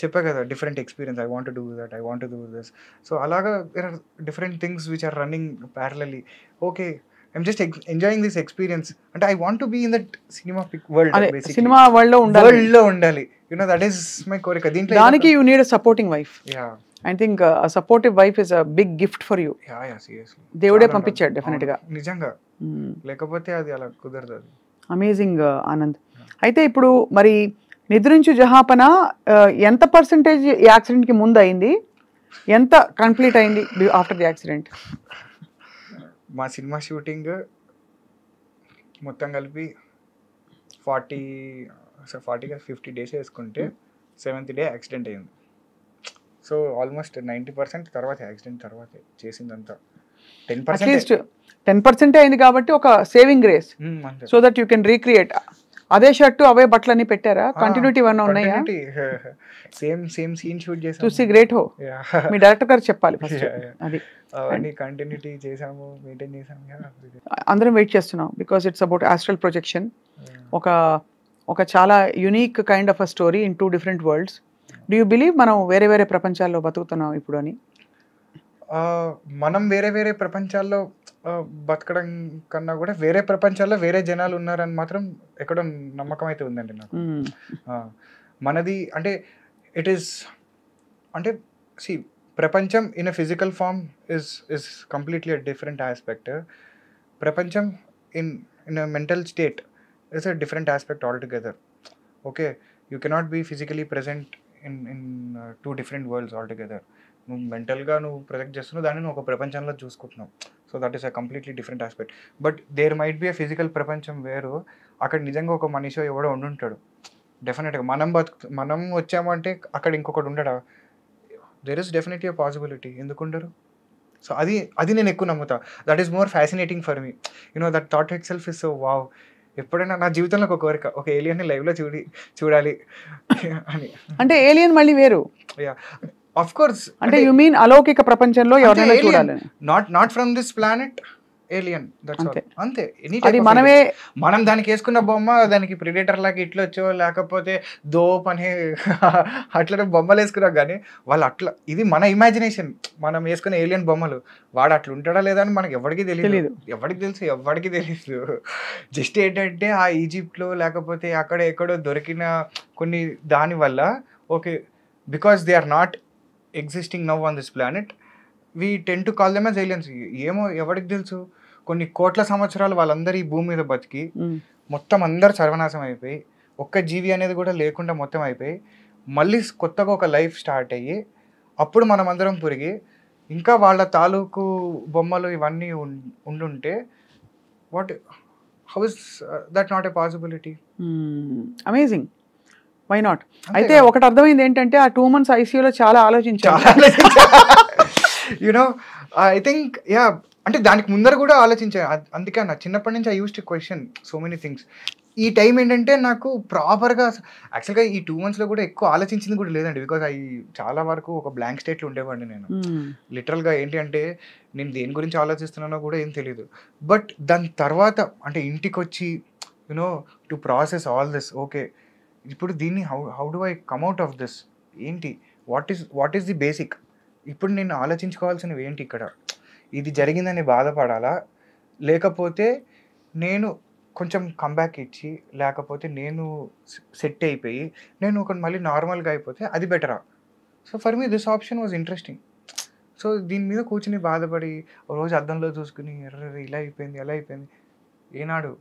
చెప్పా కదా, different experience. I want to do that, I want to do this. So అలాగా there are different things which are running parallelly. Okay, I'm just enjoying this experience. అంటే I want to be in that cinema world. Cinema world లో ఉండాలి, world లో ఉండాలి. You know that is my కోరిక. దీంట్లో దానికి you need a supporting wife. Ya I think a supportive wife is a big gift for you. Ya seriously దేవుడే పంపించాడు definite గా. నిజంగా, లేకపోతే అది అలా కుదరదు. అది అమేజింగ్ ఆనంద్. అయితే ఇప్పుడు మరి నిద్రించు జహాపన ఎంత పర్సెంటేజ్ యాక్సిడెంట్ కి ముందు అయింది, ఎంత కంప్లీట్ అయింది ఆఫ్టర్ ది యాక్సిడెంట్? మా సినిమా షూటింగ్ మొత్తం కలిపి 50 డేస్ వేసుకుంటే 7th డే యాక్సిడెంట్ అయింది. సో ఆల్మోస్ట్ 90% తర్వాత యాక్సిడెంట్ తర్వాతే చేసిందంతా. 10% అట్లీస్ట్ 10% అయింది కాబట్టి ఒక saving grace, so that you can recreate. అదే షర్టు అవే బట్టలన్నీ పెట్టారా? కంటిన్యూటీ ఏమన్నా ఉన్నాయా? సేమ్ సీన్ షూట్ చేసాం. చూసి గ్రేట్ హో. మీ డైరెక్టర్ గారు చెప్పాలి ఫస్ట్ అది. అవన్నీ కంటిన్యూటీ చేసాము, మెయింటైన్ చేసాము. అందరం వెయిట్ చేస్తున్నాం because it's about astral projection. ఒక చాలా unique kind of a story in 2 different world's. Do you believe మనం వేరే వేరే ప్రపంచాల్లో బతుకుతున్నాం ఇప్పుడు అని? మనం వేరే వేరే ప్రపంచాల్లో బతకడం కన్నా కూడా వేరే ప్రపంచాల్లో వేరే జనాలు ఉన్నారని మాత్రం ఎక్కడో నమ్మకం అయితే ఉందండి నాకు. మనది అంటే ఇట్ ఈస్ అంటే సి ప్రపంచం in a physical form is completely a different aspect. ప్రపంచం in a mental state is a different aspect all together. Okay, you cannot be physically present in 2 different worlds all together. నువ్వు మెంటల్గా నువ్వు project చేస్తున్నావు, దాన్ని నువ్వు ఒక ప్రపంచంలో చూసుకుంటున్నావు. So that is a completely different aspect. But there might be a physical ప్రపంచం వేరు. అక్కడ నిజంగా ఒక మనిషి ఎవడో ఉండుంటాడు డెఫినెట్గా. మనం వచ్చామంటే అక్కడ ఇంకొకటి ఉండడా? There is definitely a possibility. ఎందుకు ఉండరు? సో అది నేను ఎక్కువ నమ్ముతా. That is more fascinating for me. You know that thought itself is so wow. ఎప్పుడైనా నా జీవితంలో ఒక కోరిక, ఒక ఏలియన్ని లైవ్లో చూడాలి అని. అంటే ఏలియన్ మళ్ళీ వేరు. Yeah of course. అంటే యు మీన్ అలౌకిక ప్రపంచంలో ఎవరైనా చూడాలి? Not from this planet, alien. That's all. అంతే. అది మనమే. మనం దానికి వేసుకున్న బొమ్మ దానికి ప్రిడేటర్ లాగా ఇట్లా వచ్చో లేకపోతే దోప్ అనే అట్లా బొమ్మలు వేసుకున్నాం. కానీ వాళ్ళు అట్లా, ఇది మన ఇమాజినేషన్. మనం వేసుకునే ఏలియన్ బొమ్మలు. వాడు అట్లా ఉంటాడా లేదా అని మనకి ఎవరికి తెలియదు. ఎవరికి తెలియదు. జస్ట్ ఏంటంటే ఆ ఈజిప్ట్లో లేకపోతే అక్కడ ఎక్కడో దొరికిన కొన్ని దాని వల్ల okay, because they are not existing now on this planet, we tend to call them as aliens. ఏమో ఎవరికి తెలుసు, కొన్ని కోట్ల సంవత్సరాలు వాళ్ళందరూ ఈ భూమి మీద బతికి మొత్తం అందరు సర్వనాశం అయిపోయి ఒక్క జీవి అనేది కూడా లేకుండా మొత్తం అయిపోయి మళ్ళీ కొత్తగా ఒక లైఫ్ స్టార్ట్ అయ్యి అప్పుడు మనం అందరం పురిగి ఇంకా వాళ్ళ తాలూకు బొమ్మలు ఇవన్నీ ఉండుంటే how is that not a possibility? Amazing. Why not? అయితే ఒకటి అర్థమైంది ఏంటంటే ఆ 2 months ఐసీయూలో చాలా ఆలోచించాలి. యునో ఐ థింక్ యా, అంటే దానికి ముందర కూడా ఆలోచించాను. అందుకే నా చిన్నప్పటి నుంచి I use to question so many things. ఈ టైం ఏంటంటే నాకు ప్రాపర్గా యాక్చువల్గా ఈ 2 monthsలో కూడా ఎక్కువ ఆలోచించింది కూడా లేదండి. బికాజ్ చాలా వరకు ఒక బ్లాంక్ స్టేట్లో ఉండేవాడిని నేను. లిటరల్గా ఏంటి అంటే నేను దేని గురించి ఆలోచిస్తున్నానో కూడా ఏం తెలియదు. బట్ దాని తర్వాత అంటే ఇంటికి వచ్చి you know to process all this. Okay, ఇప్పుడు దీన్ని how do I come out of this? ఏంటి, వాట్ ఈస్ ది బేసిక్? ఇప్పుడు నేను ఆలోచించుకోవాల్సినవి ఏంటి? ఇక్కడ ఇది జరిగిందని బాధపడాలా, లేకపోతే నేను కొంచెం కంబ్యాక్ ఇచ్చి లేకపోతే నేను సెట్ అయిపోయి నేను ఒక మళ్ళీ నార్మల్గా అయిపోతే అది బెటరా? So for me this option was interesting. So దీని మీద కూర్చుని బాధపడి రోజు అద్దంలో చూసుకుని ఎర్ర ఇలా అయిపోయింది అలా అయిపోయింది ఏనాడు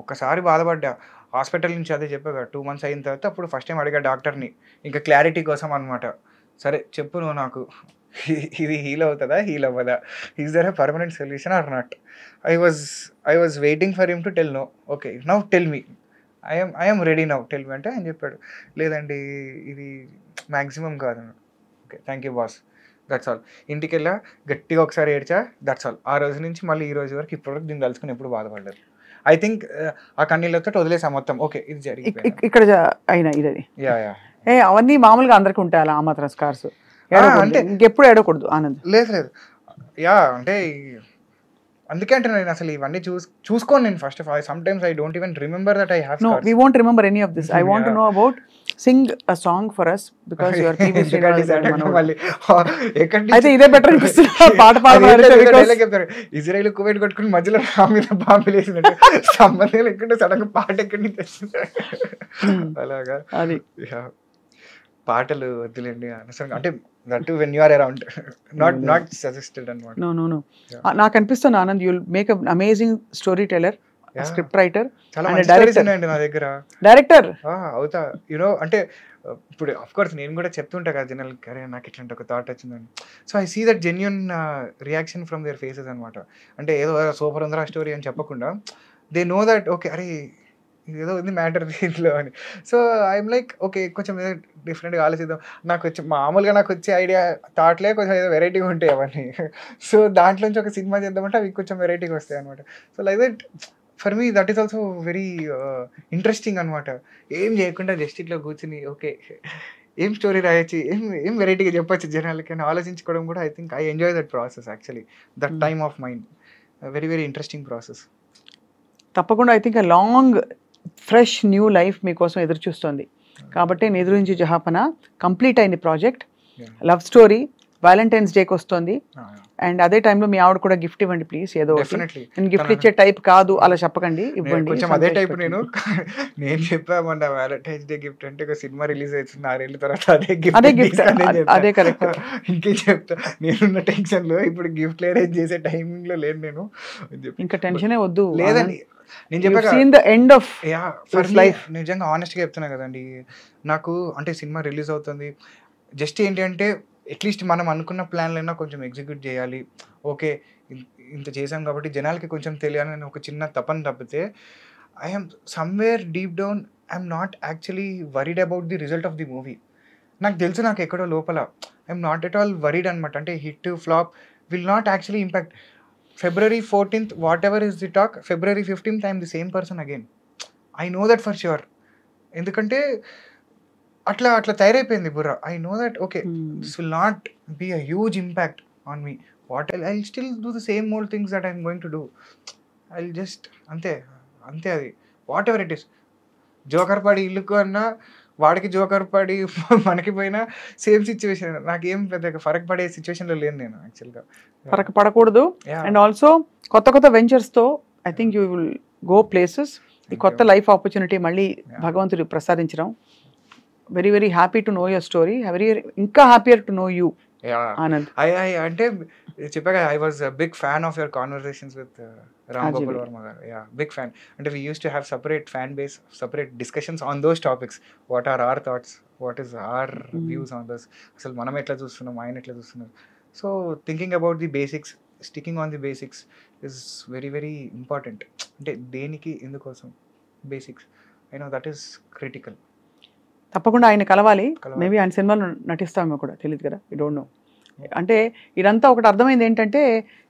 ఒక్కసారి బాధపడ్డా. హాస్పిటల్ నుంచి అదే చెప్పాగా 2 months అయిన తర్వాత అప్పుడు ఫస్ట్ టైం అడిగా డాక్టర్ని, ఇంకా క్లారిటీ కోసం అనమాట. సరే చెప్పు నువ్వు నాకు, ఇది హీల్ అవుతుందా హీల్ అవ్వదా, is there a permanent solution or not? I was waiting for him to tell no. Okay, now tell me I'm ready now tell me అంటే ఆయన చెప్పాడు, లేదండి ఇది మ్యాక్సిమం కాదు. Okay thank you boss, that's all. ఇంటికి వెళ్ళా గట్టిగా ఒకసారి ఏడ్చా, దట్స్ ఆల్. ఆ రోజు నుంచి మళ్ళీ ఈ రోజు వరకు ఇప్పటివరకు దీన్ని తలుచుకుని ఎప్పుడు బాధపడలేదు. ఐ థింక్ ఆ కన్నీళ్ళతో వదిలేసా మొత్తం. ఓకే ఇది జరిగింది ఇక్కడ అయినా ఇది యా యా. అవన్నీ మామూలుగా అందరికి ఉంటాయి అలా ఆ మాత్రం స్కార్స్. అంటే ఇంకెప్పుడు ఏడకూడదు ఆనంద్. లేదు లేదు యా అంటే అందుకే అంటే నేను అసలు ఇవన్నీ చూసుకోను నేను. First of all some times I don't even remember that I have No, we won't remember any of this. I want to know about, sing a song for us because your previous మళ్ళీ అయితే ఇదే better అనిపిస్తుంది. పాట పాడారు Israel Kuwait కొట్టుకుని మధ్యలో నా మీద బాంబులు వేసినట్టు సంబంధం లేకుండా సడన్ గా పాట ఎక్కడి నుంచి వచ్చింది అలాగా. అది పాటలు వద్దులేండి అనవసరంగా, అంటే that when you are around, not suggested అన్నమాట. నో నాకు అనిపిస్తుంది Anand you'll make a amazing story teller, script writer, చాలా మంచి స్టోరీస్ ఉన్నాయండి నా దగ్గర. డైరెక్టర్ అవుతా యూనో అంటే ఇప్పుడు అఫ్ కోర్స్ నేను కూడా చెప్తుంటా కదా జనరల్, అరే నాకు ఇట్లాంటి ఒక థాట్ వచ్చిందని. So I see that genuine reaction from their faces అనమాట. అంటే ఏదో సూపర్ ఉందరా స్టోరీ అని చెప్పకుండా దే నో దట్ ఓకే అరే ఇదేదో ఉంది మ్యాటర్ దీంట్లో అని. సో ఐఎమ్ లైక్ ఓకే కొంచెం ఏదో డిఫరెంట్గా ఆలోచిద్దాం. నాకు వచ్చి మామూలుగా నాకు వచ్చే ఐడియా థాట్లే కొంచెం ఏదో వెరైటీగా ఉంటాయి అవన్నీ. సో దాంట్లోంచి ఒక సినిమా చేద్దామంటే అవి కొంచెం వెరైటీగా వస్తాయి అనమాట. So like that for me that is also very interesting అనమాట. ఏం చేయకుండా జస్ట్ ఇట్లా కూర్చుని ఓకే ఏం స్టోరీ రాయొచ్చు, ఏం వెరైటీగా చెప్పొచ్చు జనాలకి అని ఆలోచించుకోవడం కూడా I think I enjoy that process actually, that time of mind. Very very interesting process. తప్పకుండా I think a long fresh new life మీకోసం ఎదురు చూస్తుంది. కాబట్టి నిద్రించి జహాపన కంప్లీట్ అయింది ప్రాజెక్ట్. లవ్ స్టోరీ వ్యాలంటైన్స్ డేకి వస్తుంది. అండ్ అదే టైంలో మీ ఆవిడ కూడా గిఫ్ట్ ఇవ్వండి ప్లీజ్. ఏదో నేను గిఫ్ట్ ఇచ్చే టైప్ కాదు అలా చెప్పకండి, ఇవ్వండి. కొంచెం అదే టైప్ నేను చెప్పామన్నా వ్యాలంటైన్స్ డే గిఫ్ట్ అంటే ఒక సినిమా రిలీజ్ అవుతుంది 6 ఏళ్ళ తర్వాత అదే గిఫ్ట్ అదే కరెక్ట్. ఇంకేం చెప్తా, నేనున్న టెన్షన్ లో ఇప్పుడు గిఫ్ట్ అరేంజ్ చేసే టైమింగ్ లో లేదు నేను. ఇంకా టెన్షనే వద్దు లేదండి నేను చెప్పా ఎండ్ ఆఫ్ లైఫ్. నిజంగా ఆనెస్ట్గా చెప్తున్నా కదండి, నాకు అంటే సినిమా రిలీజ్ అవుతుంది జస్ట్ ఏంటి అంటే అట్లీస్ట్ మనం అనుకున్న ప్లాన్లైనా కొంచెం ఎగ్జిక్యూట్ చేయాలి. ఓకే ఇంత చేసాం కాబట్టి జనాలకి కొంచెం తెలియాలని ఒక చిన్న తపన తప్పితే I'm somewhere deep down I'm not actually worried about the result of the movie. నాకు తెలుసు నాకు ఎక్కడో లోపల I'm not at all worried అనమాట. అంటే hit flop will not actually impact. February 14th whatever is the talk, February 15th I am the same person again. I know that for sure. ఎందుకంటే అట్లా తయారైపోయింది బుర్ర. I know that okay this will not be a huge impact on me. I'll still do the same old things that I'm going to do. I'll just అంతే అది whatever it is. Joker పడి ఇల్లుకు అన్నా వాడికి joker పడి మనకి పోయినా same situation. నాకేం పెద్ద ఫరక్ పడే సిచ్యువేషన్లో లేను నేను యాక్చువల్గా. ఫరక్ పడకూడదు. అండ్ ఆల్సో కొత్త వెంచర్స్తో I think you will go places. ఈ కొత్త లైఫ్ ఆపర్చునిటీ మళ్ళీ భగవంతుడు ప్రసాదించడం. Very very happy to know your story. ఇంకా happier to know you Anand. అంటే చెప్పాక I was big fan of your conversations with Ram Gopal Varma గారు. Big fan. అంటే we use to have separate fan base, separate discussions on those topics. What are our thoughts, what is our views on those, అసలు మనం ఎట్లా చూస్తున్నాం, ఆయన ఎట్లా చూస్తున్నారు. So thinking about the basics, sticking on the basics is very very important. అంటే దేనికి ఎందుకోసం basics I know that is critical. తప్పకుండా ఆయన కలవాలి. మేబీ ఆయన సినిమాలో నటిస్తామో కూడా తెలియదు కదా, యూ డోంట్ నో. అంటే ఇదంతా ఒకటి అర్థమైంది ఏంటంటే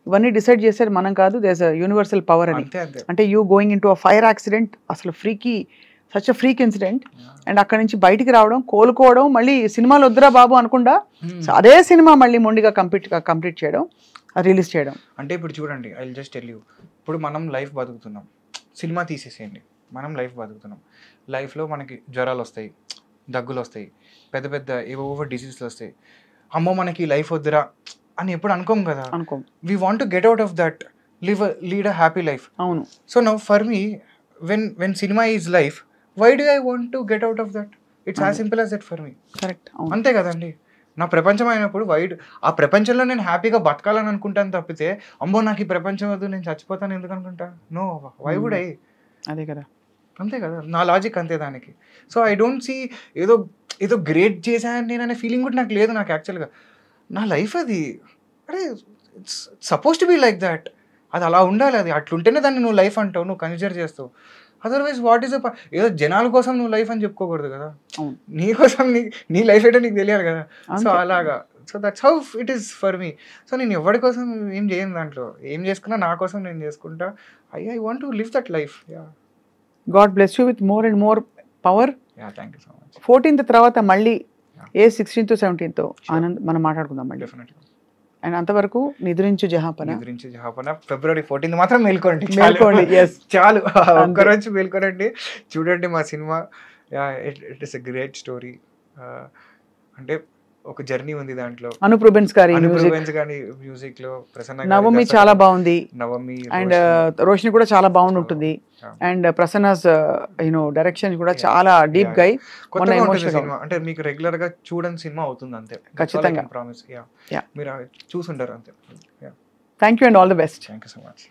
ఇవన్నీ డిసైడ్ చేసేది మనం కాదు, దేర్స్ అ యూనివర్సల్ పవర్ అని. అంటే you going in to a fire accident, అసలు ఫ్రీకి such a freak incident, and అక్కడ నుంచి బయటికి రావడం, కోలుకోవడం, మళ్ళీ సినిమాలు వద్దురా బాబు అనకుండా అదే సినిమా మళ్ళీ మొండిగా కంప్లీట్ చేయడం, రిలీజ్ చేయడం. అంటే ఇప్పుడు చూడండి, I will just tell you, ఇప్పుడు మనం లైఫ్ బతుకుతున్నాం, సినిమా తీసేసేయండి, మనం లైఫ్ బతుకుతున్నాం. లైఫ్లో మనకి జ్వరాలు వస్తాయి, దగ్గులు వస్తాయి, పెద్ద పెద్ద ఏవో డిసీజెస్ వస్తాయి. అమ్మో మనకి లైఫ్ వద్దురా అని ఎప్పుడు అనుకోం కదా. We want to get out of that, lead a happy life. అవును. So now for me when cinema is life, why do I want to get out of that? It's as simple as that for me. Correct. అంతే కదండి. నా ప్రపంచం అయినప్పుడు ఆ ప్రపంచంలో నేను హ్యాపీగా బతకాలని అనుకుంటాను తప్పితే అమ్మో నాకు ఈ ప్రపంచం వద్దు నేను చచ్చిపోతాను ఎందుకు అనుకుంటా? No, why would I? అదే కదా. అంతే కదా, నా లాజిక్ అంతే దానికి. సో ఐ డోంట్ సీ ఏదో గ్రేట్ చేశాను నేను అనే ఫీలింగ్ కూడా నాకు లేదు. నాకు యాక్చువల్గా నా లైఫ్ అది, అరే it's suppose to be like that. అది అలా ఉండాలి, అది అట్లుంటేనే దాన్ని నువ్వు లైఫ్ అంటావు, నువ్వు కన్సిడర్ చేస్తావు. అదర్వైజ్ వాట్ ఈస్ ఏదో జనాల కోసం నువ్వు లైఫ్ అని చెప్పుకోకూడదు కదా, అవును. నీ కోసం నీ లైఫ్ ఏంటో నీకు తెలియాలి కదా. సో అంతే. అలాగా, so that's how it is for me. So నేను ఎవరి కోసం ఏం చేయను, దాంట్లో ఏం చేసుకున్నా నా కోసం నేను చేసుకుంటా. I want to live that life. God bless you with more and more power. Thank you so much. 14th తర్వాత మళ్ళీ ఏ 16th 17th ఆనంద్ మనం మాట్లాడుకుందాం మళ్ళీ. డెఫినెట్గా. అండ్ అంతవరకు నిద్రించి జహాపన. నిద్రించి జహాపన February 14th మాత్రం మేల్కోండి. మేల్కోండి, yes. చాలు ఒక్కరోజు మేల్కోనండి, చూడండి మా cinema. It is a great story. అంటే ఒక జర్నీ ఉంది దాంట్లో. అనూప్ రూబెన్స్ గారి మ్యూజిక్ లో, ప్రసన్న నవమి చాలా బాగుంది, నవమి అండ్ రోషిని కూడా చాలా బాగుంటుంది. అండ్ ప్రసన్నస్ డైరెక్షన్ కూడా చాలా డీప్ గా కొత్తగా ఉంటుంది సినిమా. అంటే మీకు రెగ్యులర్ గా చూడని సినిమా అవుతుంది అంతే, ఖచ్చితంగా. ప్రామిస్. మీరు చూసుంటారు అంతే. Thank you and all the best. Thank you so much.